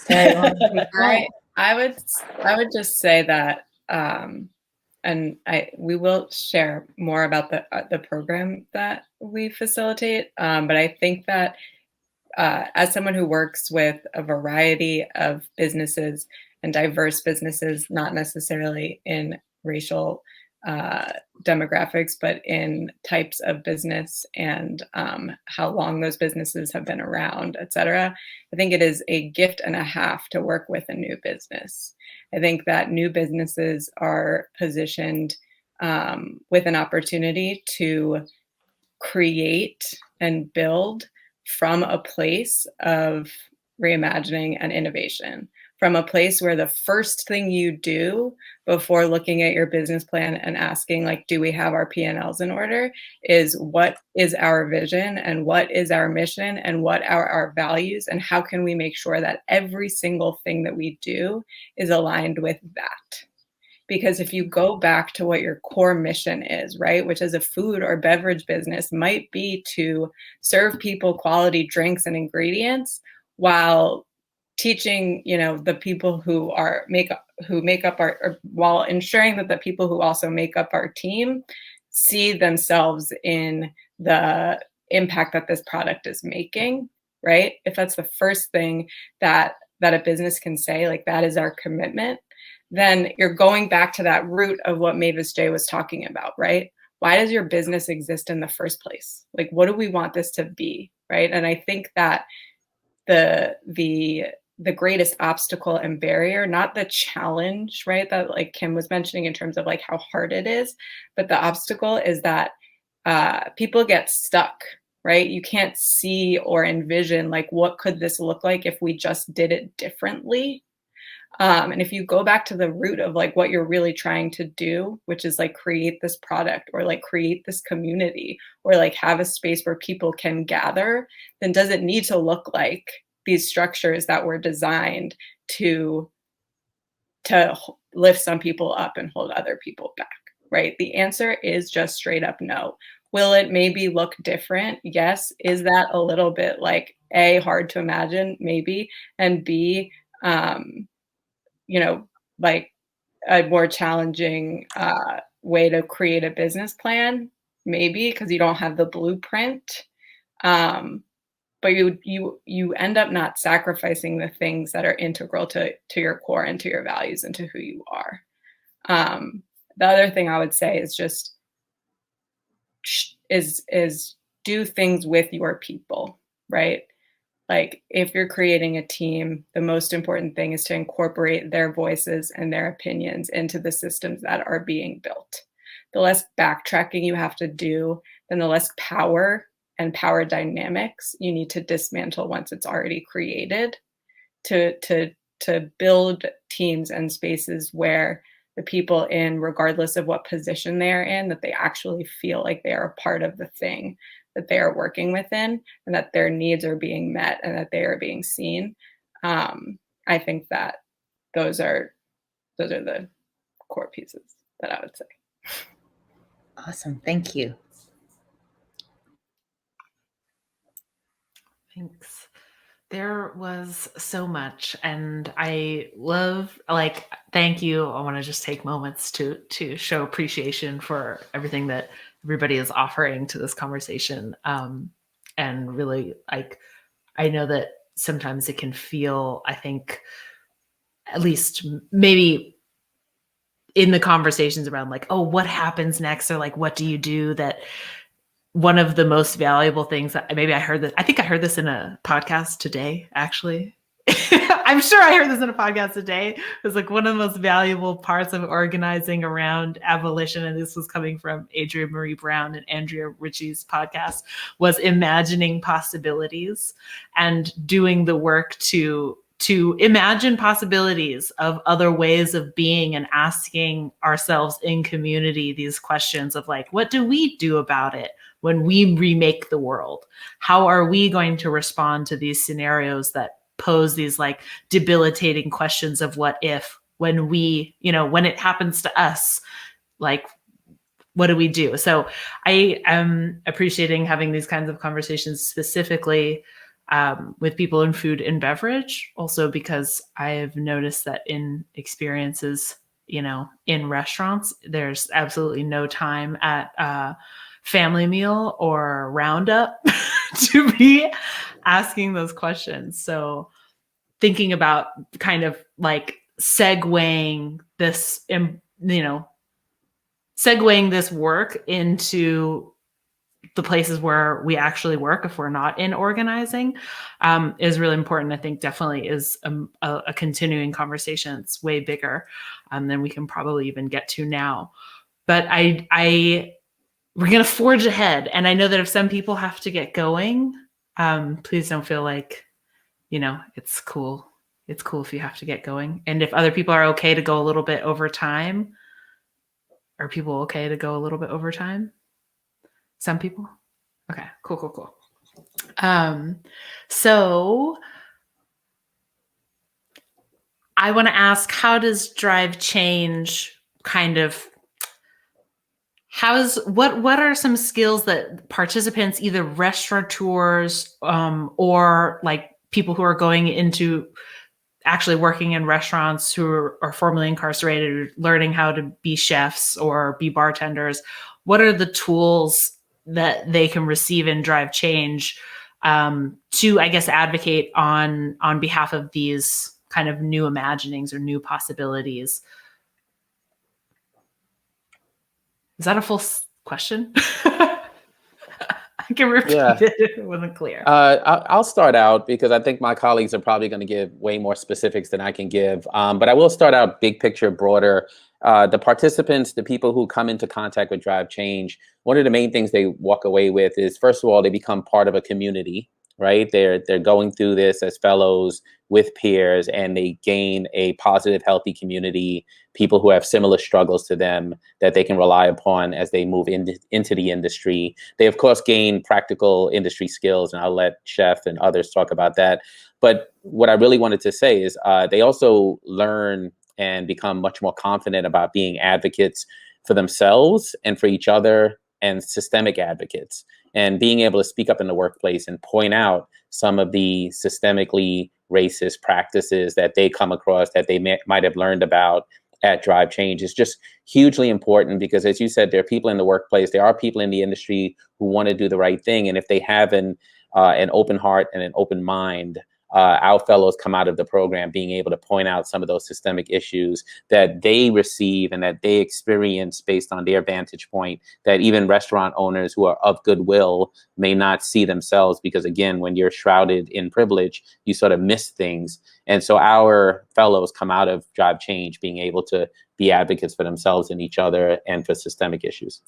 [SPEAKER 8] I would just say that, and we will share more about the program that we facilitate. But I think that as someone who works with a variety of businesses and diverse businesses, not necessarily in racial demographics, but in types of business and how long those businesses have been around, et cetera, I think it is a gift and a half to work with a new business. I think that new businesses are positioned with an opportunity to create and build from a place of reimagining and innovation, from a place where the first thing you do before looking at your business plan and asking, like, do we have our P&Ls in order, is what is our vision and what is our mission and what are our values, and how can we make sure that every single thing that we do is aligned with that? Because if you go back to what your core mission is, right, which as a food or beverage business might be to serve people quality drinks and ingredients while teaching, you know, the people who make up our, or while ensuring that the people who also make up our team see themselves in the impact that this product is making, right? If that's the first thing that a business can say, like, that is our commitment, then you're going back to that root of what Mavis J was talking about, right? Why does your business exist in the first place? Like, what do we want this to be, right? And I think that the the greatest obstacle and barrier, not the challenge, right? That like Kim was mentioning in terms of like how hard it is, but the obstacle is that people get stuck, right? You can't see or envision like, what could this look like if we just did it differently? And if you go back to the root of like what you're really trying to do, which is like create this product or like create this community or like have a space where people can gather, then does it need to look like these structures that were designed to lift some people up and hold other people back, right? The answer is just straight up no. Will it maybe look different? Yes. Is that a little bit like A, hard to imagine? Maybe. And B, you know, like a more challenging way to create a business plan? Maybe, because you don't have the blueprint. But you end up not sacrificing the things that are integral to your core and to your values and to who you are. The other thing I would say is just is do things with your people, right? Like if you're creating a team, the most important thing is to incorporate their voices and their opinions into the systems that are being built. The less backtracking you have to do, then the less power and power dynamics you need to dismantle once it's already created to build teams and spaces where the people in, regardless of what position they're in, that they actually feel like they are a part of the thing that they are working within and that their needs are being met and that they are being seen. I think that those are the core pieces that I would say.
[SPEAKER 2] Awesome. Thank you.
[SPEAKER 1] Thanks. There was so much, and I love, like, thank you. I want to just take moments to show appreciation for everything that everybody is offering to this conversation. And really, like, I know that sometimes it can feel, I think, at least maybe in the conversations around like, oh, what happens next? Or like, what do you do? That one of the most valuable things that maybe I think I heard this in a podcast today, actually. I'm sure I heard this in a podcast today. It was like one of the most valuable parts of organizing around abolition, and this was coming from Adrienne Marie Brown and Andrea Ritchie's podcast, was imagining possibilities and doing the work to imagine possibilities of other ways of being and asking ourselves in community these questions of like, what do we do about it when we remake the world? How are we going to respond to these scenarios that pose these like debilitating questions of what if, when we, when it happens to us, like, what do we do? So I am appreciating having these kinds of conversations specifically with people in food and beverage, also because I have noticed that in experiences, in restaurants, there's absolutely no time at family meal or roundup to be asking those questions. So thinking about kind of like segueing this work into the places where we actually work if we're not in organizing is really important. I think definitely is a continuing conversation. It's way bigger than we can probably even get to now. But we're going to forge ahead. And I know that if some people have to get going, please don't feel like, it's cool. It's cool if you have to get going. And if other people are okay to go a little bit over time, are people okay to go a little bit over time? Some people? Okay, cool. So I want to ask, how does Drive Change what are some skills that participants, either restaurateurs or like people who are going into actually working in restaurants who are formerly incarcerated, learning how to be chefs or be bartenders, what are the tools that they can receive in Drive Change to, I guess, advocate on behalf of these kind of new imaginings or new possibilities? Is that a full question? I can repeat it if it wasn't clear.
[SPEAKER 7] I'll start out because I think my colleagues are probably going to give way more specifics than I can give. But I will start out big picture, broader. The participants, the people who come into contact with Drive Change, one of the main things they walk away with is, first of all, they become part of a community, right? They're going through this as fellows with peers, and they gain a positive, healthy community, people who have similar struggles to them that they can rely upon as they move into the industry. They, of course, gain practical industry skills, and I'll let Chef and others talk about that. But what I really wanted to say is they also learn and become much more confident about being advocates for themselves and for each other, and systemic advocates, and being able to speak up in the workplace and point out some of the systemically racist practices that they come across that they might have learned about at Drive Change is just hugely important, because as you said, there are people in the workplace, there are people in the industry who want to do the right thing. And if they have an open heart and an open mind, our fellows come out of the program being able to point out some of those systemic issues that they receive and that they experience based on their vantage point, that even restaurant owners who are of goodwill may not see themselves, because again, when you're shrouded in privilege, you sort of miss things. And so our fellows come out of Drive Change being able to be advocates for themselves and each other and for systemic issues.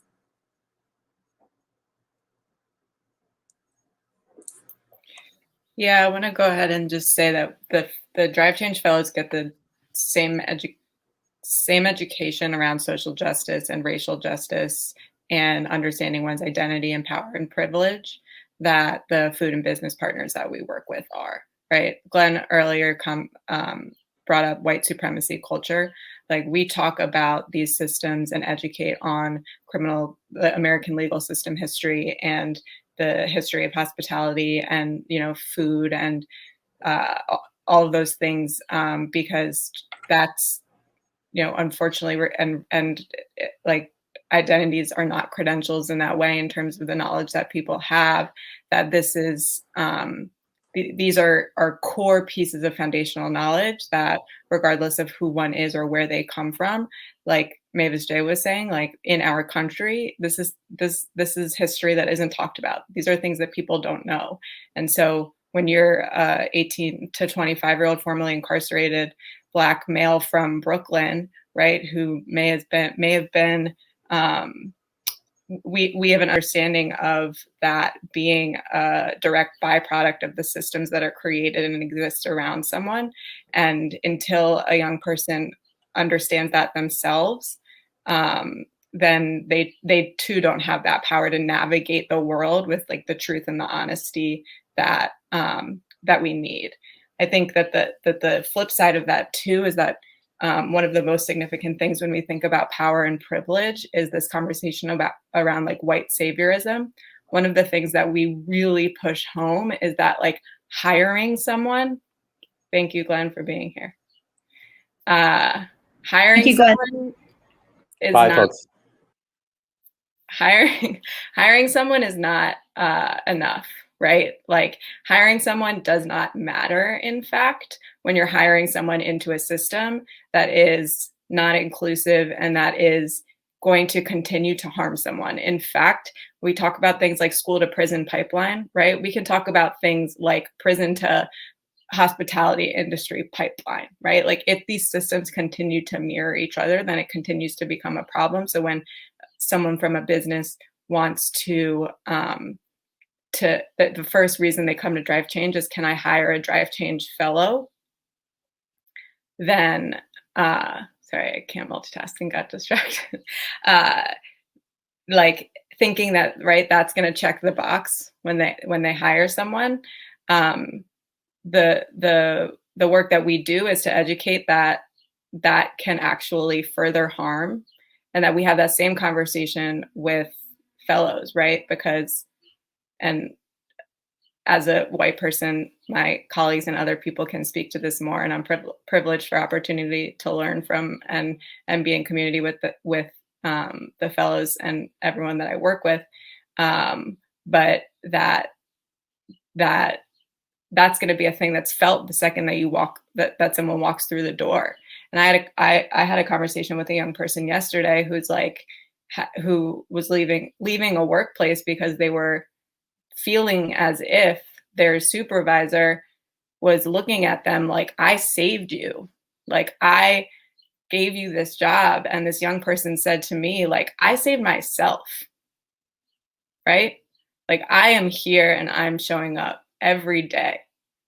[SPEAKER 8] Yeah, I want to go ahead and just say that the Drive Change Fellows get the same education around social justice and racial justice and understanding one's identity and power and privilege that the food and business partners that we work with are, right? Glenn earlier brought up white supremacy culture. Like, we talk about these systems and educate on the American legal system history and the history of hospitality and, food and all of those things, because that's, unfortunately, like, identities are not credentials in that way, in terms of the knowledge that people have, that this is, these are core pieces of foundational knowledge that, regardless of who one is or where they come from, like Mavis J was saying, like, in our country, this is history that isn't talked about. These are things that people don't know. And so when you're 18 to 25-year-old formerly incarcerated Black male from Brooklyn, right, who may have been we have an understanding of that being a direct byproduct of the systems that are created and exist around someone. And until a young person understands that themselves, then they too don't have that power to navigate the world with, like, the truth and the honesty that that we need. I think that the flip side of that too is that one of the most significant things when we think about power and privilege is this conversation around like white saviorism. One of the things that we really push home is that, like, hiring someone. Thank you, Glenn, for being here. Hiring someone is not. Hiring someone is not enough, right? Like, hiring someone does not matter, in fact, when you're hiring someone into a system that is not inclusive and that is going to continue to harm someone. In fact, we talk about things like school to prison pipeline, right? We can talk about things like prison to hospitality industry pipeline, right? Like, if these systems continue to mirror each other, then it continues to become a problem. So when someone from a business wants to the first reason they come to Drive Change is, can I hire a Drive Change fellow? Then, sorry, I can't multitask and got distracted. Like, thinking that, right, that's going to check the box when they hire someone. The work that we do is to educate that can actually further harm, and that we have that same conversation with fellows, right? Because, and as a white person, my colleagues and other people can speak to this more, and I'm privileged for opportunity to learn from and be in community with the fellows and everyone that I work with. But that's going to be a thing that's felt the second that that someone walks through the door. And I had a conversation with a young person yesterday who was leaving a workplace because they were feeling as if their supervisor was looking at them like, I saved you. Like, I gave you this job. And this young person said to me, like, I saved myself, right? Like, I am here and I'm showing up every day.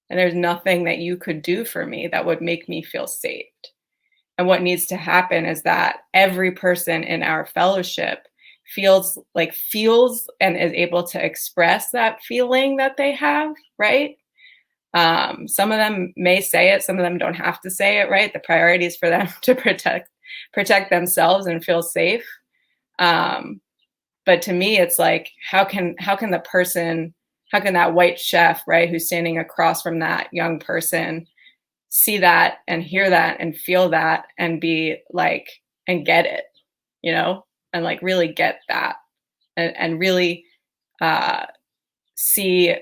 [SPEAKER 8] And there's nothing that you could do for me that would make me feel saved. And what needs to happen is that every person in our fellowship feels and is able to express that feeling that they have, right? Some of them may say it, some of them don't have to say it, right? The priority is for them to protect themselves and feel safe. But to me, it's like, how can that white chef, right, who's standing across from that young person, see that and hear that and feel that and be like, and get it, you know, and like really get that and really see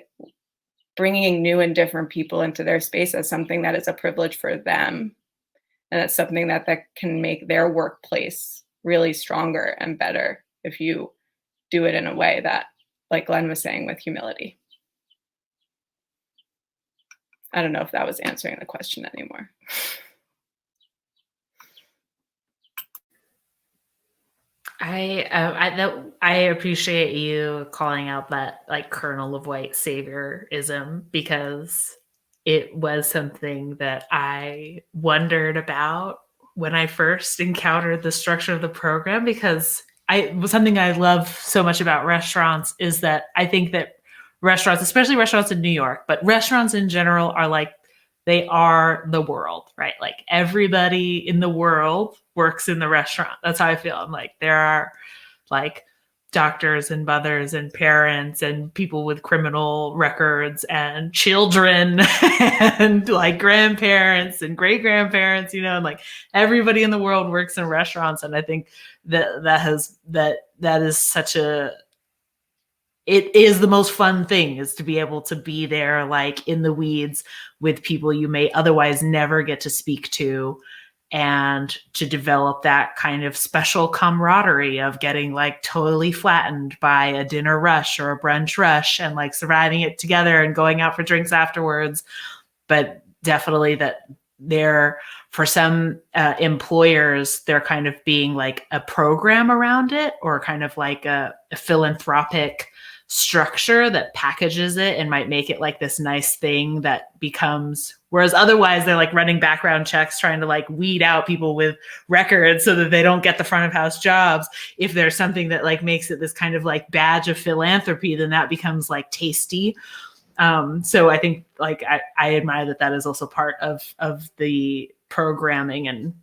[SPEAKER 8] bringing new and different people into their space as something that is a privilege for them. And it's something that can make their workplace really stronger and better if you do it in a way that, like Glenn was saying, with humility. I don't know if that was answering the question anymore.
[SPEAKER 1] I appreciate you calling out that like kernel of white saviorism, because it was something that I wondered about when I first encountered the structure of the program, because something I love so much about restaurants is that I think that restaurants, especially restaurants in New York, but restaurants in general are like, they are the world, right? Like everybody in the world works in the restaurant. That's how I feel. I'm like, there are like doctors and mothers and parents and people with criminal records and children and like grandparents and great grandparents, you know, and like everybody in the world works in restaurants. And I think that is such it is the most fun thing, is to be able to be there, like in the weeds with people you may otherwise never get to speak to, and to develop that kind of special camaraderie of getting like totally flattened by a dinner rush or a brunch rush and like surviving it together and going out for drinks afterwards. But definitely that for some employers, they're kind of being like a program around it, or kind of like a philanthropic structure that packages it and might make it like this nice thing that becomes, whereas otherwise they're like running background checks trying to like weed out people with records so that they don't get the front of house jobs. If there's something that like makes it this kind of like badge of philanthropy, then that becomes like tasty. So I think like I admire that is also part of the programming and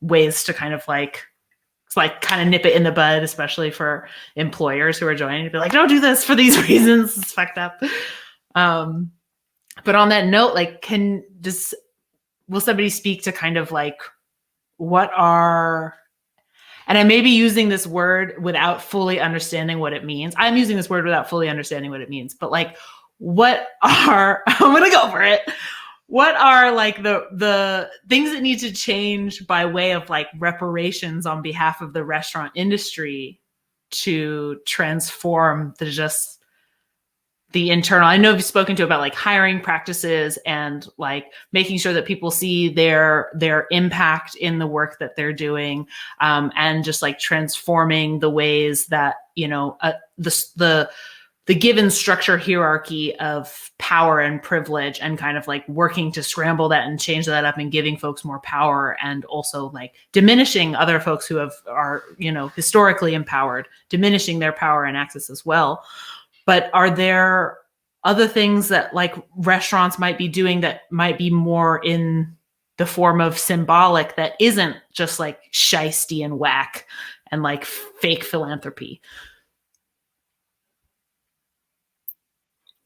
[SPEAKER 1] ways to kind of like kind of nip it in the bud, especially for employers who are joining, to be like, don't do this for these reasons. It's fucked up. But on that note, like, will somebody speak to kind of like what are, and I may be using this word without fully understanding what it means. I'm using this word without fully understanding what it means, but like, I'm going to go for it. What are like the things that need to change by way of like reparations on behalf of the restaurant industry to transform the internal? I know you've spoken to about like hiring practices and like making sure that people see their impact in the work that they're doing, and just like transforming the ways that, you know, the given structure hierarchy of power and privilege, and kind of like working to scramble that and change that up and giving folks more power, and also like diminishing other folks who are, you know, historically empowered, diminishing their power and access as well. But are there other things that like restaurants might be doing that might be more in the form of symbolic, that isn't just like shisty and whack and like fake philanthropy?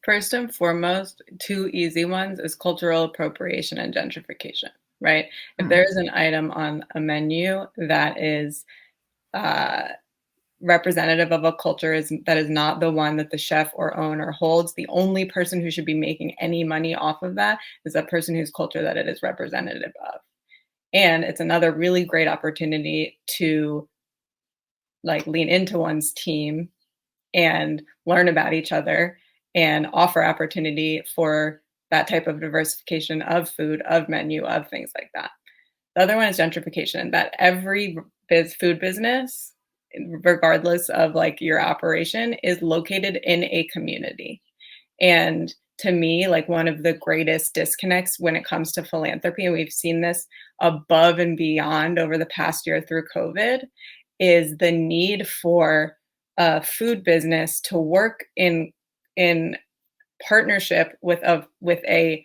[SPEAKER 8] First and foremost, two easy ones is cultural appropriation and gentrification, right? If there is an item on a menu that is representative of a culture that is not the one that the chef or owner holds, the only person who should be making any money off of that is that person whose culture that it is representative of. And it's another really great opportunity to like lean into one's team and learn about each other and offer opportunity for that type of diversification of food, of menu, of things like that. The other one is gentrification, that every food business, regardless of like your operation, is located in a community. And to me, like one of the greatest disconnects when it comes to philanthropy, and we've seen this above and beyond over the past year through COVID, is the need for a food business to work in partnership with a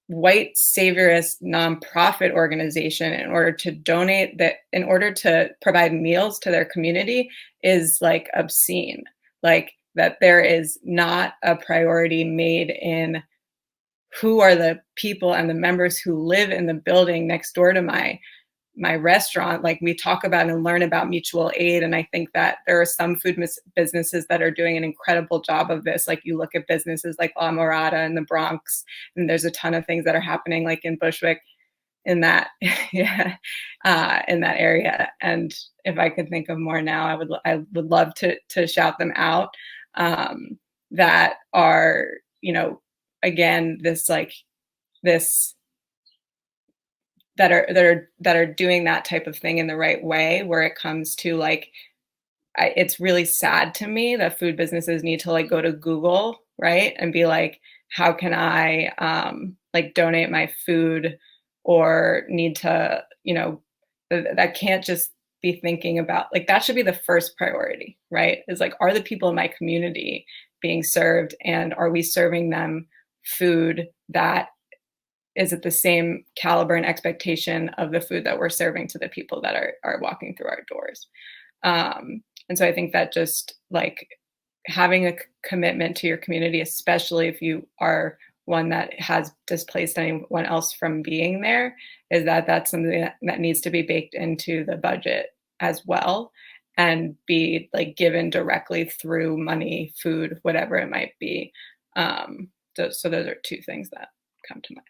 [SPEAKER 8] white saviorist nonprofit organization in order to donate that, in order to provide meals to their community, is like obscene. Like that there is not a priority made in who are the people and the members who live in the building next door to my restaurant. Like we talk about and learn about mutual aid. And I think that there are some food businesses that are doing an incredible job of this. Like you look at businesses like La Morada in the Bronx, and there's a ton of things that are happening like in Bushwick in that, yeah, in that area. And if I could think of more now, I would love to shout them out, that are, you know, again, that are doing that type of thing in the right way, where it comes to like, it's really sad to me that food businesses need to like go to Google, right, and be like, how can I like donate my food, or need to, you know, that can't just be thinking about, like, that should be the first priority, right? Is like, are the people in my community being served, and are we serving them food that is at the same caliber and expectation of the food that we're serving to the people that are walking through our doors. And so I think that just like having a commitment to your community, especially if you are one that has displaced anyone else from being there, is that's something that needs to be baked into the budget as well, and be like given directly through money, food, whatever it might be. So those are two things that come to mind.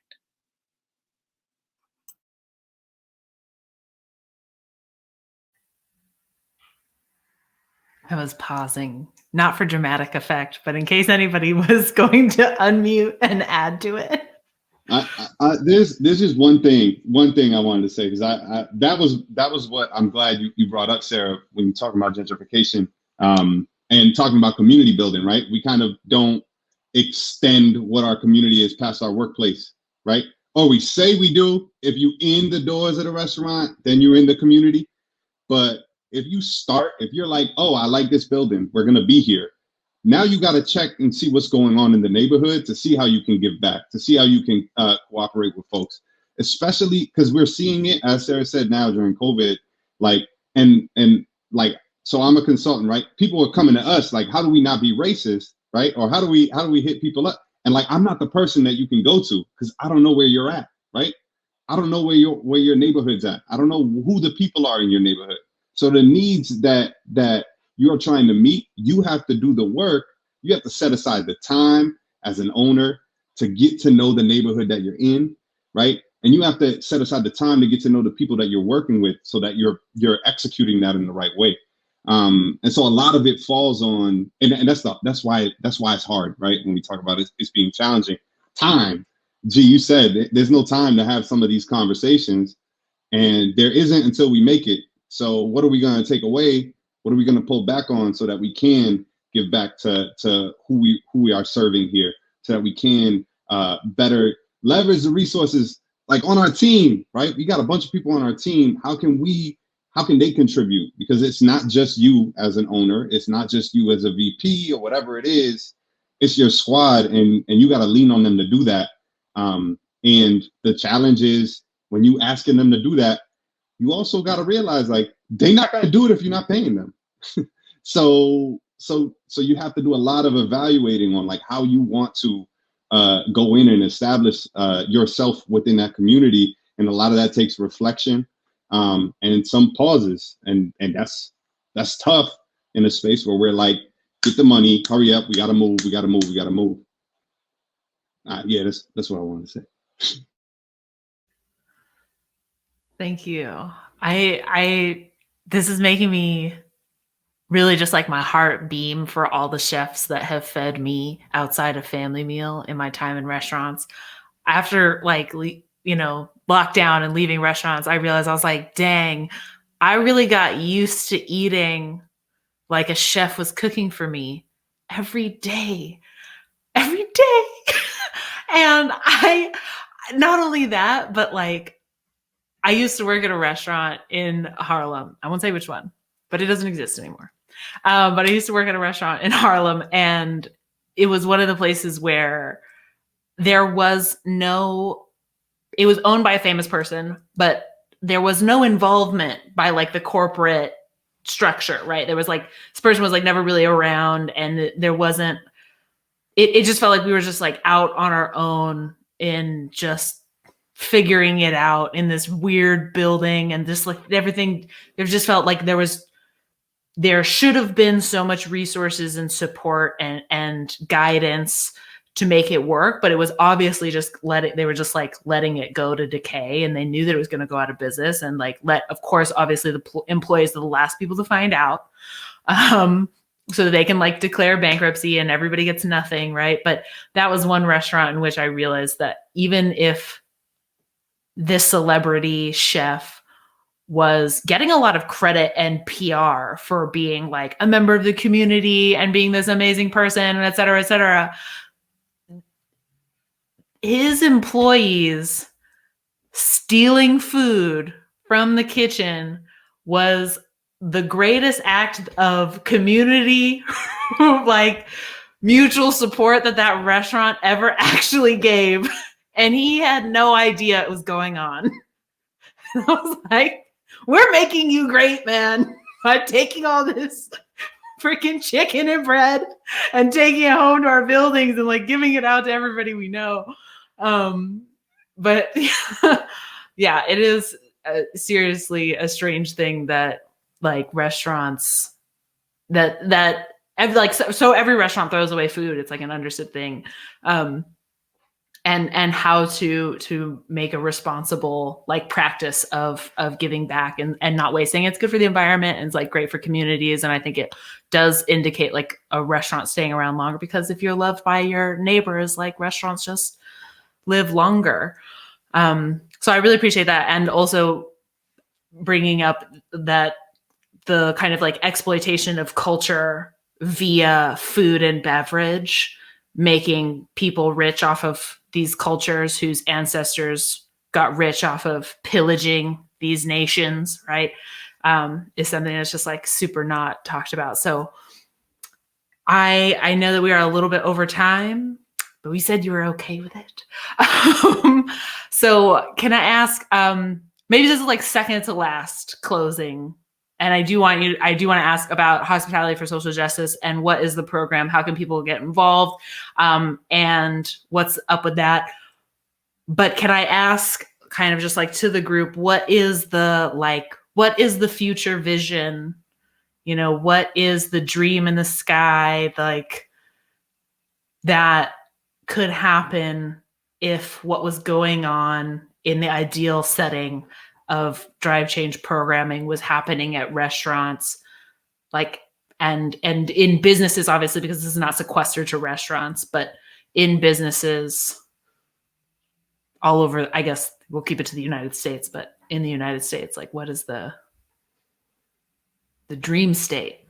[SPEAKER 1] I was pausing, not for dramatic effect, but in case anybody was going to unmute and add to it.
[SPEAKER 6] There's just one thing I wanted to say, because that was what I'm glad you brought up, Sarah, when you're talking about gentrification, and talking about community building, right? We kind of don't extend what our community is past our workplace, right? Or we say we do. If you in the doors of the restaurant, then you're in the community. But if you're like, oh, I like this building, we're going to be here. Now you got to check and see what's going on in the neighborhood to see how you can give back, to see how you can cooperate with folks, especially because we're seeing it, as Sarah said, now during COVID, like, and like, so I'm a consultant, right? People are coming to us like, how do we not be racist, right? Or how do we hit people up? And like, I'm not the person that you can go to, because I don't know where you're at, right? I don't know where your neighborhood's at. I don't know who the people are in your neighborhood. So the needs that you're trying to meet, you have to do the work. You have to set aside the time as an owner to get to know the neighborhood that you're in, right? And you have to set aside the time to get to know the people that you're working with, so that you're executing that in the right way. And so a lot of it falls on, and that's why it's hard, right? When we talk about it's being challenging. Time. G, you said there's no time to have some of these conversations, and there isn't until we make it. So what are we going to take away? What are we going to pull back on, so that we can give back to who we are serving here, so that we can better leverage the resources like on our team, right? We got a bunch of people on our team. How can they contribute? Because it's not just you as an owner. It's not just you as a VP or whatever it is. It's your squad, and you got to lean on them to do that. And the challenge is, when you asking them to do that, you also got to realize, like, they're not going to do it if you're not paying them. So you have to do a lot of evaluating on like how you want to go in and establish yourself within that community. And a lot of that takes reflection and some pauses. And that's tough in a space where we're like, get the money, hurry up, we got to move. Yeah, that's what I wanted to say.
[SPEAKER 1] Thank you. This is making me really just like my heart beam for all the chefs that have fed me outside a family meal in my time in restaurants. After like, lockdown and leaving restaurants, I realized I was like, dang, I really got used to eating like a chef was cooking for me every day. And not only that, but like, I used to work at a restaurant in Harlem. I won't say which one, but it doesn't exist anymore. But I used to work at a restaurant in Harlem, and it was one of the places where there was it was owned by a famous person, but there was no involvement by like the corporate structure, right? There was like, this person was like never really around, and there wasn't, it just felt like we were just like out on our own in just figuring it out in this weird building, and just like everything, there just felt like there should have been so much resources and support and guidance to make it work, but it was obviously just they were just like letting it go to decay, and they knew that it was going to go out of business, and like of course, obviously the employees are the last people to find out, so that they can like declare bankruptcy and everybody gets nothing, right? But that was one restaurant in which I realized that even if this celebrity chef was getting a lot of credit and PR for being like a member of the community and being this amazing person, and et cetera, his employees stealing food from the kitchen was the greatest act of community, like mutual support that restaurant ever actually gave. And he had no idea it was going on. I was like, we're making you great, man, by taking all this freaking chicken and bread and taking it home to our buildings and like giving it out to everybody we know. But yeah, it is seriously a strange thing that like restaurants that like, so every restaurant throws away food. It's like an understood thing. And how to make a responsible like practice of giving back and not wasting. It's good for the environment, and it's like great for communities. And I think it does indicate like a restaurant staying around longer, because if you're loved by your neighbors, like restaurants just live longer. So I really appreciate that. And also bringing up that the kind of like exploitation of culture via food and beverage, making people rich off of these cultures whose ancestors got rich off of pillaging these nations, right? Is something that's just like super not talked about. So I know that we are a little bit over time, but we said you were okay with it. So can I ask, maybe this is like second to last closing. And I do want to ask about Hospitality for Social Justice, and what is the program? How can people get involved? And what's up with that? But can I ask kind of just like to the group, what is the future vision? You know, what is the dream in the sky, like that could happen if what was going on in the ideal setting of drive change programming was happening at restaurants, like, and in businesses, obviously, because this is not sequestered to restaurants, but in businesses all over, I guess we'll keep it to the United States, but in the United States, like what is the dream state?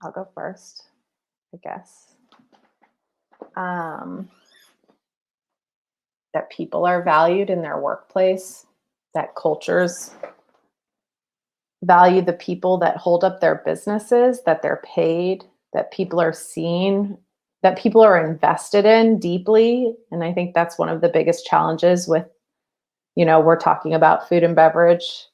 [SPEAKER 3] I'll go first, I guess. That people are valued in their workplace, that cultures value the people that hold up their businesses, that they're paid, that people are seen, that people are invested in deeply. And I think that's one of the biggest challenges with, we're talking about food and beverage.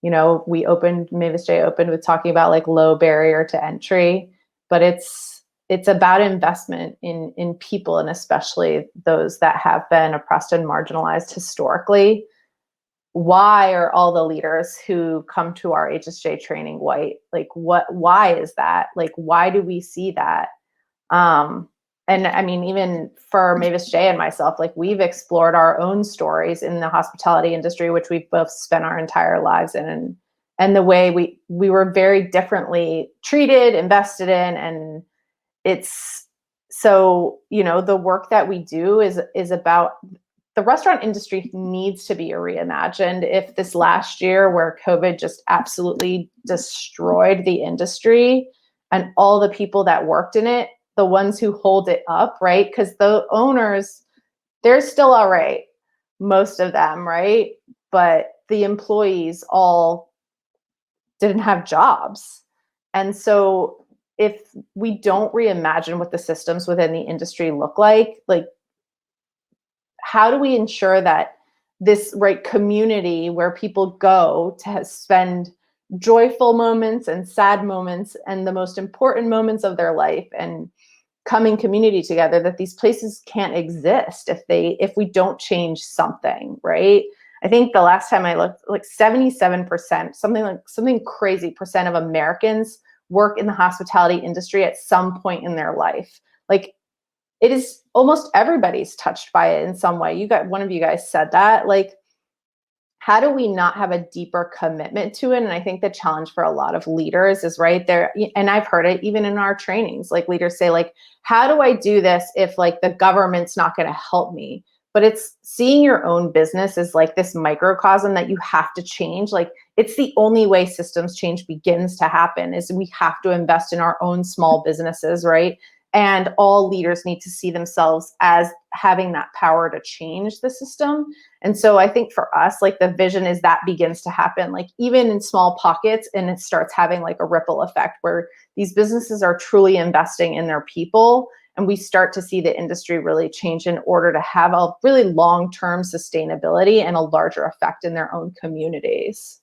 [SPEAKER 3] Mavis J opened with talking about like low barrier to entry, but it's about investment in people, and especially those that have been oppressed and marginalized historically. Why are all the leaders who come to our HSJ training white? Like why is that? Like, why do we see that? and I mean, even for Mavis J and myself, like we've explored our own stories in the hospitality industry, which we've both spent our entire lives in, and the way we were very differently treated, invested in, and it's so, you know, the work that we do is about the restaurant industry needs to be reimagined. If this last year where COVID just absolutely destroyed the industry and all the people that worked in it, the ones who hold it up, right? Because the owners, they're still all right, most of them, right? But the employees all didn't have jobs. And so if we don't reimagine what the systems within the industry look like how do we ensure that this right community where people go to spend joyful moments and sad moments and the most important moments of their life and come in community together, that these places can't exist if we don't change something, right? I think the last time I looked, like 77%, something crazy percent of Americans work in the hospitality industry at some point in their life. Like, it is almost everybody's touched by it in some way. One of you guys said that. Like, how do we not have a deeper commitment to it? And I think the challenge for a lot of leaders is right there. And I've heard it even in our trainings, like leaders say, like, how do I do this if like the government's not going to help me? But it's seeing your own business as like this microcosm that you have to change. Like, it's the only way systems change begins to happen is we have to invest in our own small businesses, right? And all leaders need to see themselves as having that power to change the system. And so I think for us, like the vision is that begins to happen, like even in small pockets, and it starts having like a ripple effect where these businesses are truly investing in their people. And we start to see the industry really change in order to have a really long-term sustainability and a larger effect in their own communities.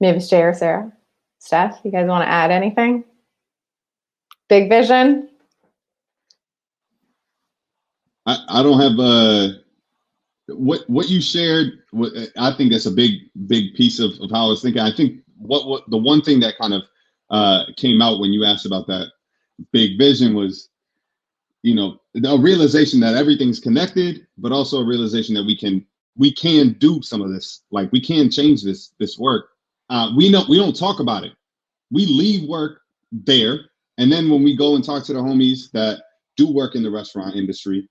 [SPEAKER 3] Maybe Jay or Sarah, Steph, you guys want to add anything? Big vision?
[SPEAKER 6] I don't have what you shared. I think that's a big piece of how I was thinking. I think what the one thing that kind of came out when you asked about that big vision was, you know, a realization that everything's connected, but also a realization that we can do some of this. Like, we can change this work. We don't talk about it. We leave work there, and then when we go and talk to the homies that do work in the restaurant industry,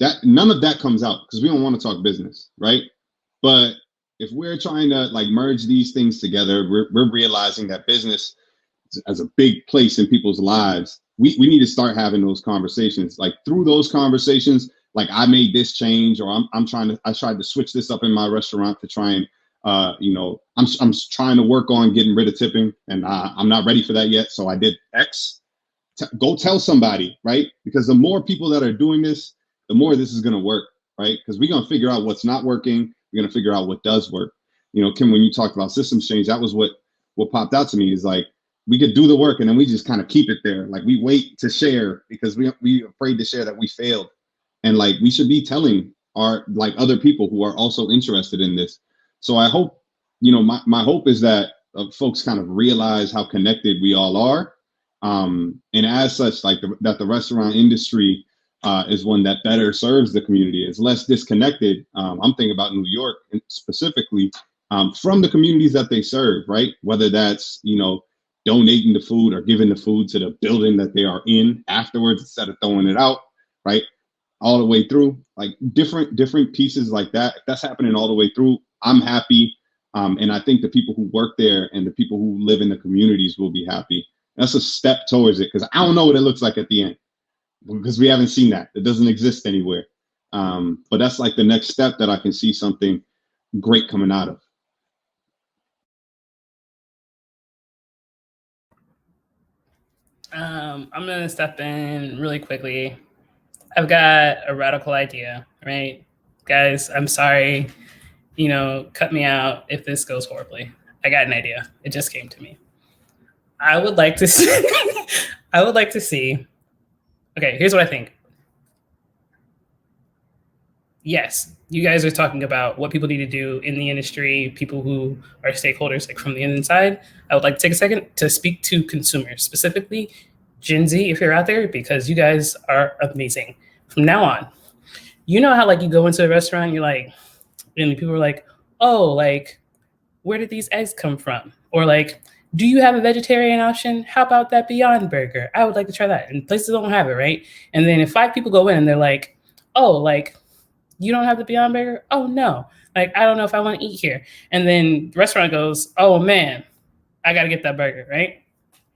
[SPEAKER 6] that none of that comes out because we don't want to talk business, right? But if we're trying to like merge these things together, we're realizing that business as a big place in people's lives. We need to start having those conversations. Like, through those conversations, like, I made this change, or I tried to switch this up in my restaurant to try and I'm trying to work on getting rid of tipping, and I'm not ready for that yet. So I did X. Go tell somebody, right? Because the more people that are doing this, the more this is going to work, right? Because we're going to figure out what's not working. We're going to figure out what does work. You know, Kim, when you talked about systems change, that was what popped out to me, is like, we could do the work and then we just kind of keep it there. Like, we wait to share because we afraid to share that we failed. And like, we should be telling our like other people who are also interested in this. So I hope, you know, my hope is that folks kind of realize how connected we all are. And as such, like that the restaurant industry is one that better serves the community, is less disconnected. I'm thinking about New York specifically, from the communities that they serve, right? Whether that's, you know, donating the food or giving the food to the building that they are in afterwards instead of throwing it out, right? All the way through, like different pieces like that. If that's happening all the way through, I'm happy. And I think the people who work there and the people who live in the communities will be happy. That's a step towards it, because I don't know what it looks like at the end, because we haven't seen that. It doesn't exist anywhere. But that's like the next step that I can see something great coming out of.
[SPEAKER 5] I'm going to step in really quickly. I've got a radical idea, right? Guys, I'm sorry, you know, cut me out if this goes horribly. I got an idea. It just came to me. I would like to see, okay, here's what I think. yes, you guys are talking about what people need to do in the industry, people who are stakeholders like from the inside. I would like to take a second to speak to consumers, specifically Gen Z, if you're out there, because you guys are amazing. From now on, you know how like you go into a restaurant, you're like, and people are like, oh, like, where did these eggs come from? Or like, do you have a vegetarian option? How about that Beyond Burger? I would like to try that. And places don't have it, right? And then if 5 people go in and they're like, oh, like, you don't have the Beyond Burger? Oh, no. Like, I don't know if I want to eat here. And then the restaurant goes, oh, man, I got to get that burger, right?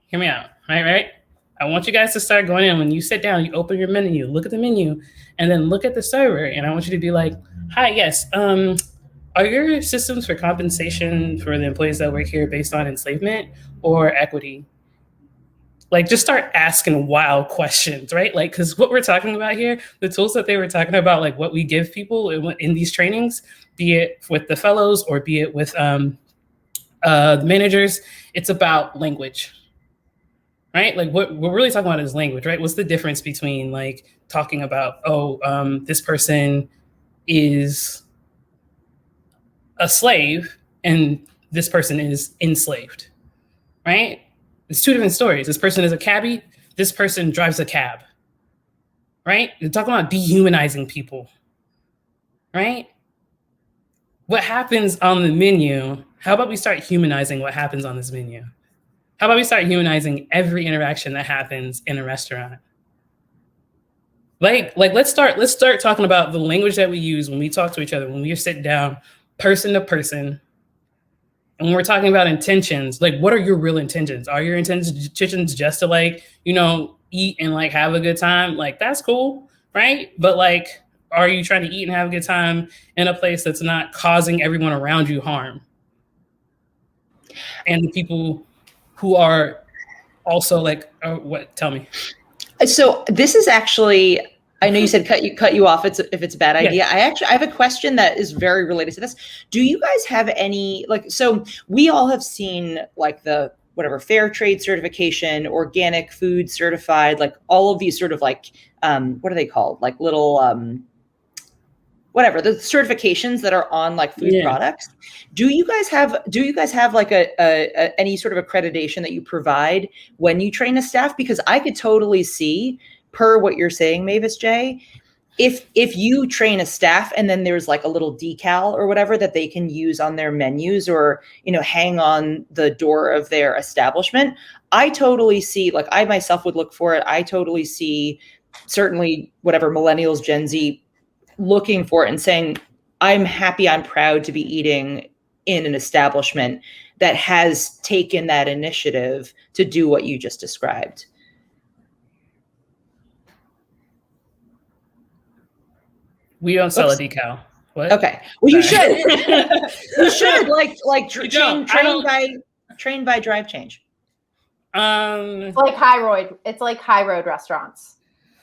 [SPEAKER 5] Hear me out, right? I want you guys to start going in. When you sit down, you open your menu, look at the menu, and then look at the server. And I want you to be like, hi, yes, are your systems for compensation for the employees that work here based on enslavement or equity? Like, just start asking wild questions, right? Like, because what we're talking about here, the tools that they were talking about, like what we give people in these trainings, be it with the fellows or be it with the managers, it's about language, right? Like what we're really talking about is language, right? What's the difference between like talking about, this person is a slave and this person is enslaved, right? It's 2 different stories. This person is a cabbie. This person drives a cab, right? You're talking about dehumanizing people, right? What happens on the menu? How about we start humanizing what happens on this menu? How about we start humanizing every interaction that happens in a restaurant? Like let's start talking about the language that we use when we talk to each other, when we sit down, person to person. And when we're talking about intentions, like what are your real intentions? Are your intentions just to like, eat and like have a good time? Like that's cool, right? But like, are you trying to eat and have a good time in a place that's not causing everyone around you harm? And the people who are also like, what? Tell me.
[SPEAKER 2] So this is actually, I know you said cut you off if it's a bad idea.
[SPEAKER 5] Yeah.
[SPEAKER 2] I have a question that is very related to this. Do you guys have any, so we all have seen like the whatever fair trade certification, organic food certified, like all of these sort of like what are they called? Like little whatever, the certifications that are on like food products. Do you guys have like a any sort of accreditation that you provide when you train a staff? Because I could totally see, per what you're saying, Mavis J, if you train a staff and then there's like a little decal or whatever that they can use on their menus or, hang on the door of their establishment, I totally see, like I myself would look for it. I totally see certainly whatever millennials, Gen Z looking for it and saying, I'm happy, I'm proud to be eating in an establishment that has taken that initiative to do what you just described.
[SPEAKER 5] We don't sell a decal. What?
[SPEAKER 2] Okay. Well, you should. You should like trained by Drive Change.
[SPEAKER 3] It's like high road. It's like high road restaurants.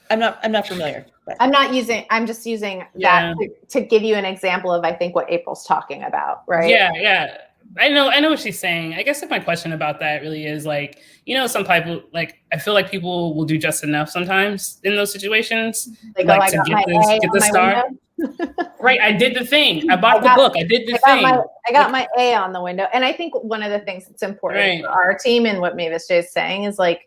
[SPEAKER 2] I'm not familiar. But.
[SPEAKER 3] I'm just using that to give you an example of I think what April's talking about, right?
[SPEAKER 5] Yeah. I know what she's saying. I guess my question about that really is like, some people, like, I feel like people will do just enough sometimes in those situations.
[SPEAKER 3] They go,
[SPEAKER 5] like to get the star. Right. I did the thing. I bought the book. I did the thing.
[SPEAKER 3] I got my A on the window. And I think one of the things that's important for our team and what Mavis J is saying is like,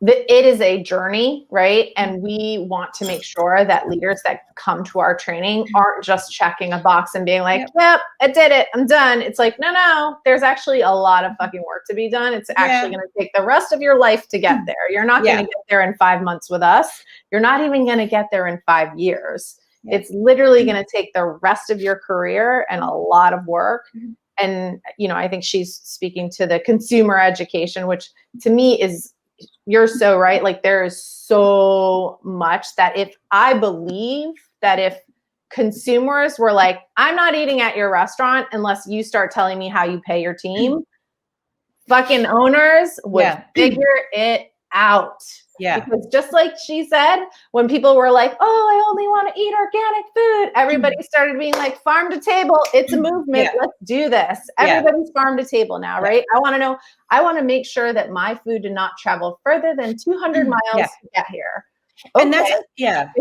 [SPEAKER 3] it is a journey, right? And we want to make sure that leaders that come to our training aren't just checking a box and being like, yep, I did it, I'm done. It's like, no, there's actually a lot of fucking work to be done. It's actually going to take the rest of your life to get there. You're not going to get there in 5 months with us. You're not even going to get there in 5 years. It's literally going to take the rest of your career and a lot of work. And, I think she's speaking to the consumer education, which to me is, you're so right. Like there is so much that if consumers were like, I'm not eating at your restaurant unless you start telling me how you pay your team, fucking owners would figure it out. Yeah. Because just like she said, when people were like, oh, I only want to eat organic food, everybody started being like, farm to table. It's a movement. Let's do this. Everybody's farm to table now, right? I want to make sure that my food did not travel further than 200 miles to get here.
[SPEAKER 2] And that's, yeah.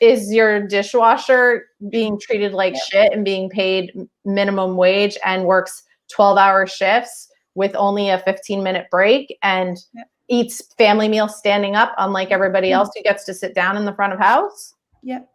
[SPEAKER 3] Is your dishwasher being treated like shit and being paid minimum wage and works 12-hour shifts with only a 15-minute break and eats family meals standing up, unlike everybody else who gets to sit down in the front of house?
[SPEAKER 2] Yep.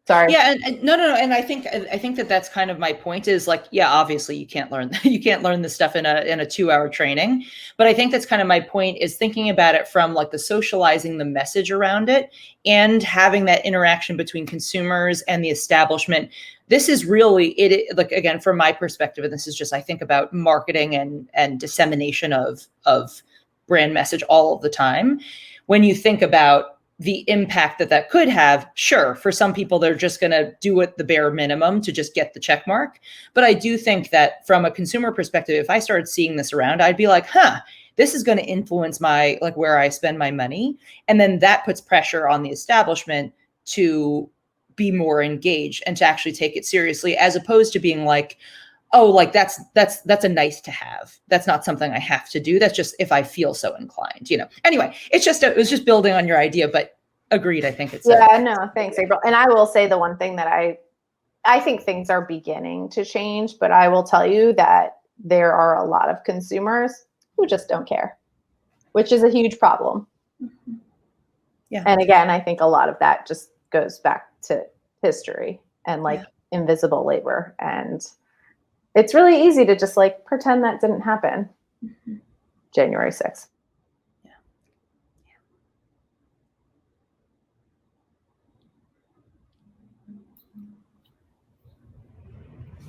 [SPEAKER 3] Sorry.
[SPEAKER 2] Yeah, and no. And I think that that's kind of my point is like, yeah, obviously you can't learn this stuff in a 2-hour training. But I think that's kind of my point is thinking about it from like the socializing the message around it and having that interaction between consumers and the establishment. This is really it, like, again, from my perspective, and this is just, I think about marketing and dissemination of brand message all of the time. When you think about the impact that could have, sure, for some people, they're just going to do it the bare minimum to just get the check mark. But I do think that from a consumer perspective, if I started seeing this around, I'd be like, this is going to influence my, like, where I spend my money. And then that puts pressure on the establishment to be more engaged and to actually take it seriously, as opposed to being like, oh, like that's a nice to have. That's not something I have to do. That's just if I feel so inclined, Anyway, it was just building on your idea, but agreed. I think it's
[SPEAKER 3] thanks, April. And I will say the one thing that I think things are beginning to change, but I will tell you that there are a lot of consumers who just don't care, which is a huge problem.
[SPEAKER 2] Yeah.
[SPEAKER 3] And again, I think a lot of that just goes back to history and invisible labor, and it's really easy to just like pretend that didn't happen. January 6th.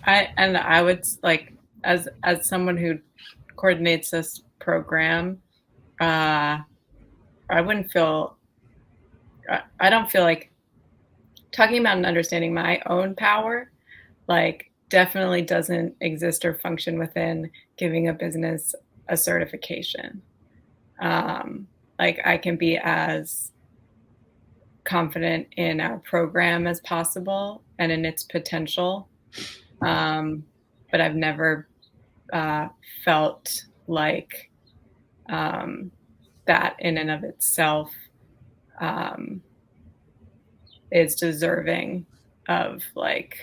[SPEAKER 8] I would like, as someone who coordinates this program, I don't feel like talking about and understanding my own power, like, definitely doesn't exist or function within giving a business a certification. Like, I can be as confident in our program as possible and in its potential, but I've never felt like that in and of itself is deserving of like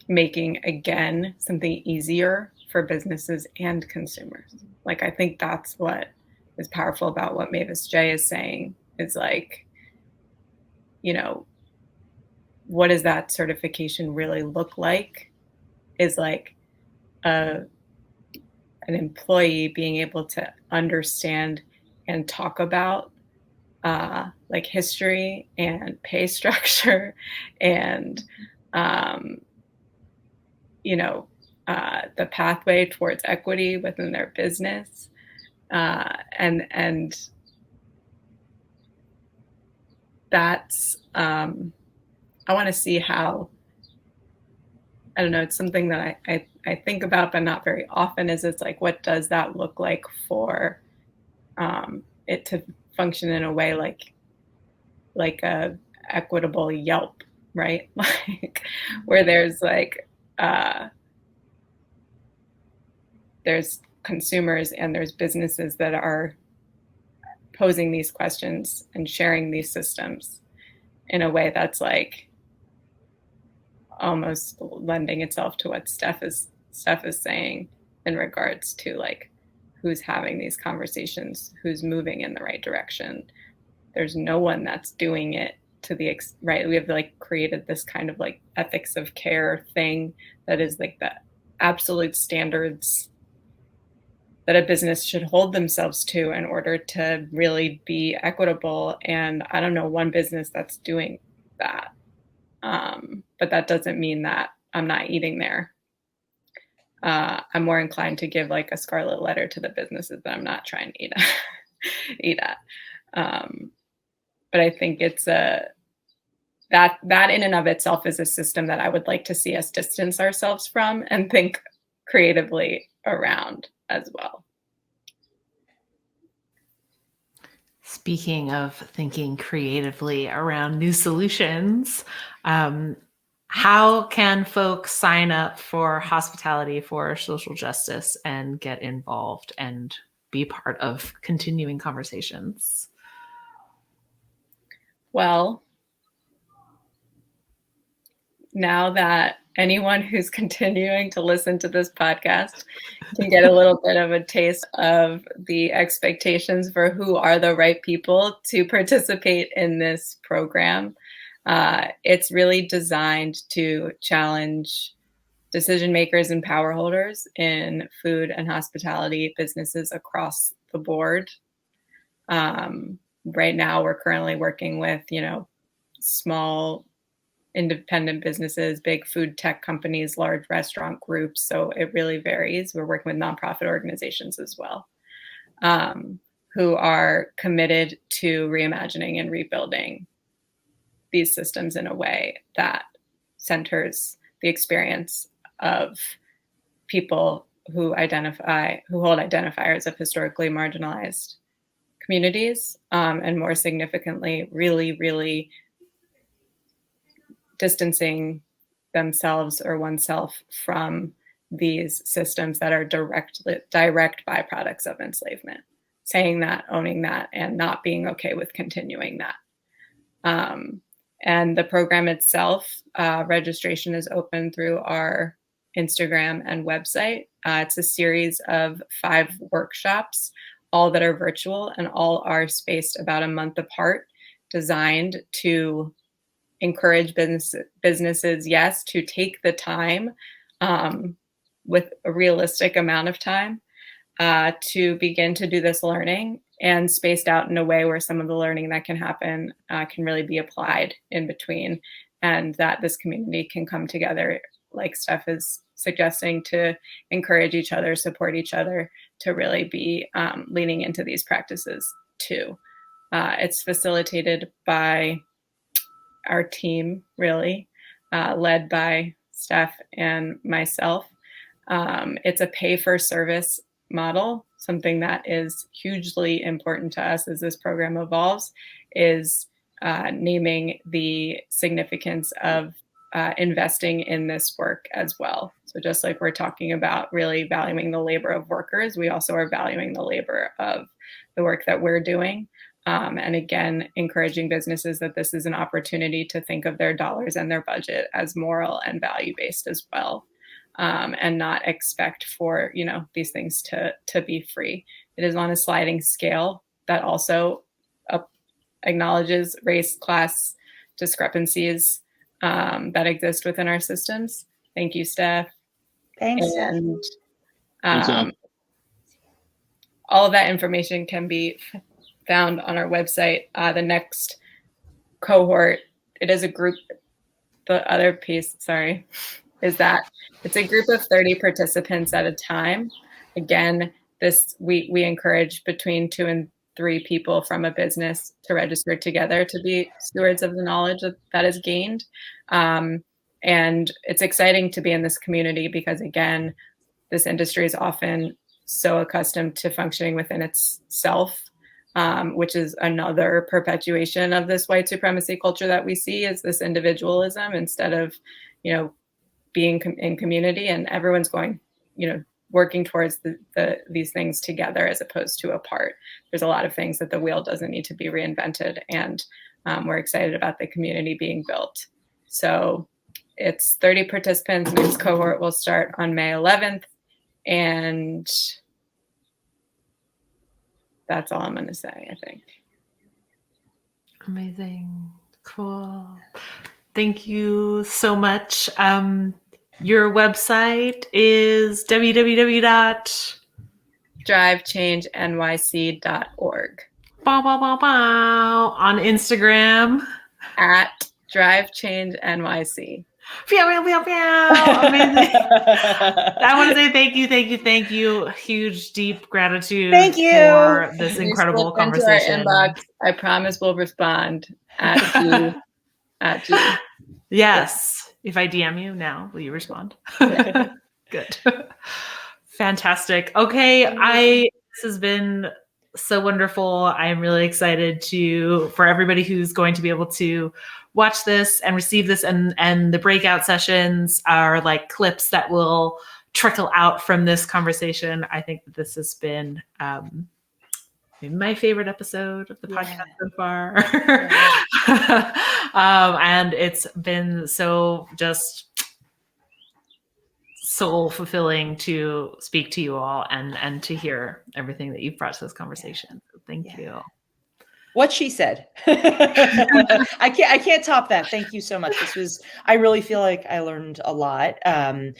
[SPEAKER 8] making, again, something easier for businesses and consumers. Like, I think that's what is powerful about what Mavis J is saying, is like, what does that certification really look like? Is like an employee being able to understand and talk about like history and pay structure and the pathway towards equity within their business, and that's I want to see how, I don't know, it's something that I think about but not very often, is it's like, what does that look like for it to function in a way like a equitable Yelp, right? Like, where there's like there's consumers and there's businesses that are posing these questions and sharing these systems in a way that's like almost lending itself to what Steph is saying in regards to like who's having these conversations, who's moving in the right direction. There's no one that's doing it to the right. We have like created this kind of like ethics of care thing that is like the absolute standards that a business should hold themselves to in order to really be equitable. And I don't know one business that's doing that. But that doesn't mean that I'm not eating there. I'm more inclined to give like a scarlet letter to the businesses that I'm not trying to eat at. But I think it's that in and of itself is a system that I would like to see us distance ourselves from and think creatively around as well.
[SPEAKER 1] Speaking of thinking creatively around new solutions, how can folks sign up for Hospitality for Social Justice and get involved and be part of continuing conversations?
[SPEAKER 8] Well, now that anyone who's continuing to listen to this podcast can get a little bit of a taste of the expectations for who are the right people to participate in this program. It's really designed to challenge decision makers and power holders in food and hospitality businesses across the board. Right now, we're currently working with, small independent businesses, big food tech companies, large restaurant groups. So it really varies. We're working with nonprofit organizations as well, who are committed to reimagining and rebuilding these systems in a way that centers the experience of people who hold identifiers of historically marginalized communities, and more significantly, really, really distancing themselves or oneself from these systems that are direct byproducts of enslavement. Saying that, owning that, and not being okay with continuing that. And the program itself, registration is open through our Instagram and website. It's a series of 5 workshops, all that are virtual and all are spaced about a month apart, designed to encourage businesses, yes, to take the time, with a realistic amount of time, to begin to do this learning, and spaced out in a way where some of the learning that can happen can really be applied in between, and that this community can come together, like Steph is suggesting, to encourage each other, support each other, to really be leaning into these practices too. It's facilitated by our team, really, led by Steph and myself. It's a pay-for-service model. Something that is hugely important to us as this program evolves is naming the significance of investing in this work as well. So just like we're talking about really valuing the labor of workers, we also are valuing the labor of the work that we're doing. And again, encouraging businesses that this is an opportunity to think of their dollars and their budget as moral and value-based as well, and not expect for these things to be free. It is on a sliding scale that also acknowledges race, class discrepancies that exist within our systems. Thank you, Steph.
[SPEAKER 2] Thanks.
[SPEAKER 8] And all of that information can be found on our website. The next cohort, it is a group. The other piece, sorry, is that it's a group of 30 participants at a time. Again, we encourage between 2 and 3 people from a business to register together to be stewards of the knowledge that is gained. And it's exciting to be in this community because, again, this industry is often so accustomed to functioning within itself, which is another perpetuation of this white supremacy culture that we see, is this individualism instead of, being in community, and everyone's going, working towards these things together as opposed to apart. There's a lot of things that the wheel doesn't need to be reinvented, and we're excited about the community being built. So it's 30 participants. Next cohort will start on May 11th, and that's all I'm going to say, I think.
[SPEAKER 1] Amazing. Cool. Thank you so much. Your website is
[SPEAKER 8] drivechangenyc.org.
[SPEAKER 1] Bow, bow, bow, bow. On Instagram
[SPEAKER 8] at drivechangenyc.
[SPEAKER 1] Pew, pew, pew, pew. Amazing. I want to say thank you. Huge, deep gratitude.
[SPEAKER 2] Thank you
[SPEAKER 1] for this incredible conversation.
[SPEAKER 8] Into our inbox. I promise we'll respond at you.
[SPEAKER 1] Yes. If I DM you now, will you respond? Yeah. Good. Fantastic. Okay. This has been so wonderful. I am really excited for everybody who's going to be able to watch this and receive this, and the breakout sessions are like clips that will trickle out from this conversation. I think that this has been maybe my favorite episode of the podcast so far. And it's been so just soul fulfilling to speak to you all and to hear everything that you've brought to this conversation. So thank you.
[SPEAKER 2] What she said. I can't top that. Thank you so much. I really feel like I learned a lot. And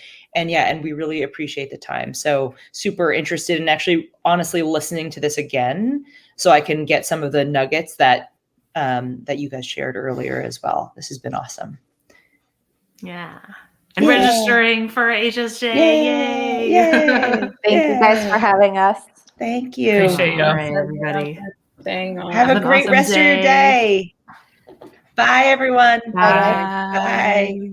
[SPEAKER 2] we really appreciate the time. So super interested in actually honestly listening to this again so I can get some of the nuggets that you guys shared earlier as well. This has been awesome.
[SPEAKER 1] Yeah. And registering for HSJ. Yay.
[SPEAKER 3] Thank you guys for having us.
[SPEAKER 2] Thank you.
[SPEAKER 5] Appreciate y'all.
[SPEAKER 1] All right, everybody.
[SPEAKER 2] Have a great
[SPEAKER 1] awesome
[SPEAKER 2] rest of your day. Bye, everyone.
[SPEAKER 1] Bye.
[SPEAKER 2] Bye.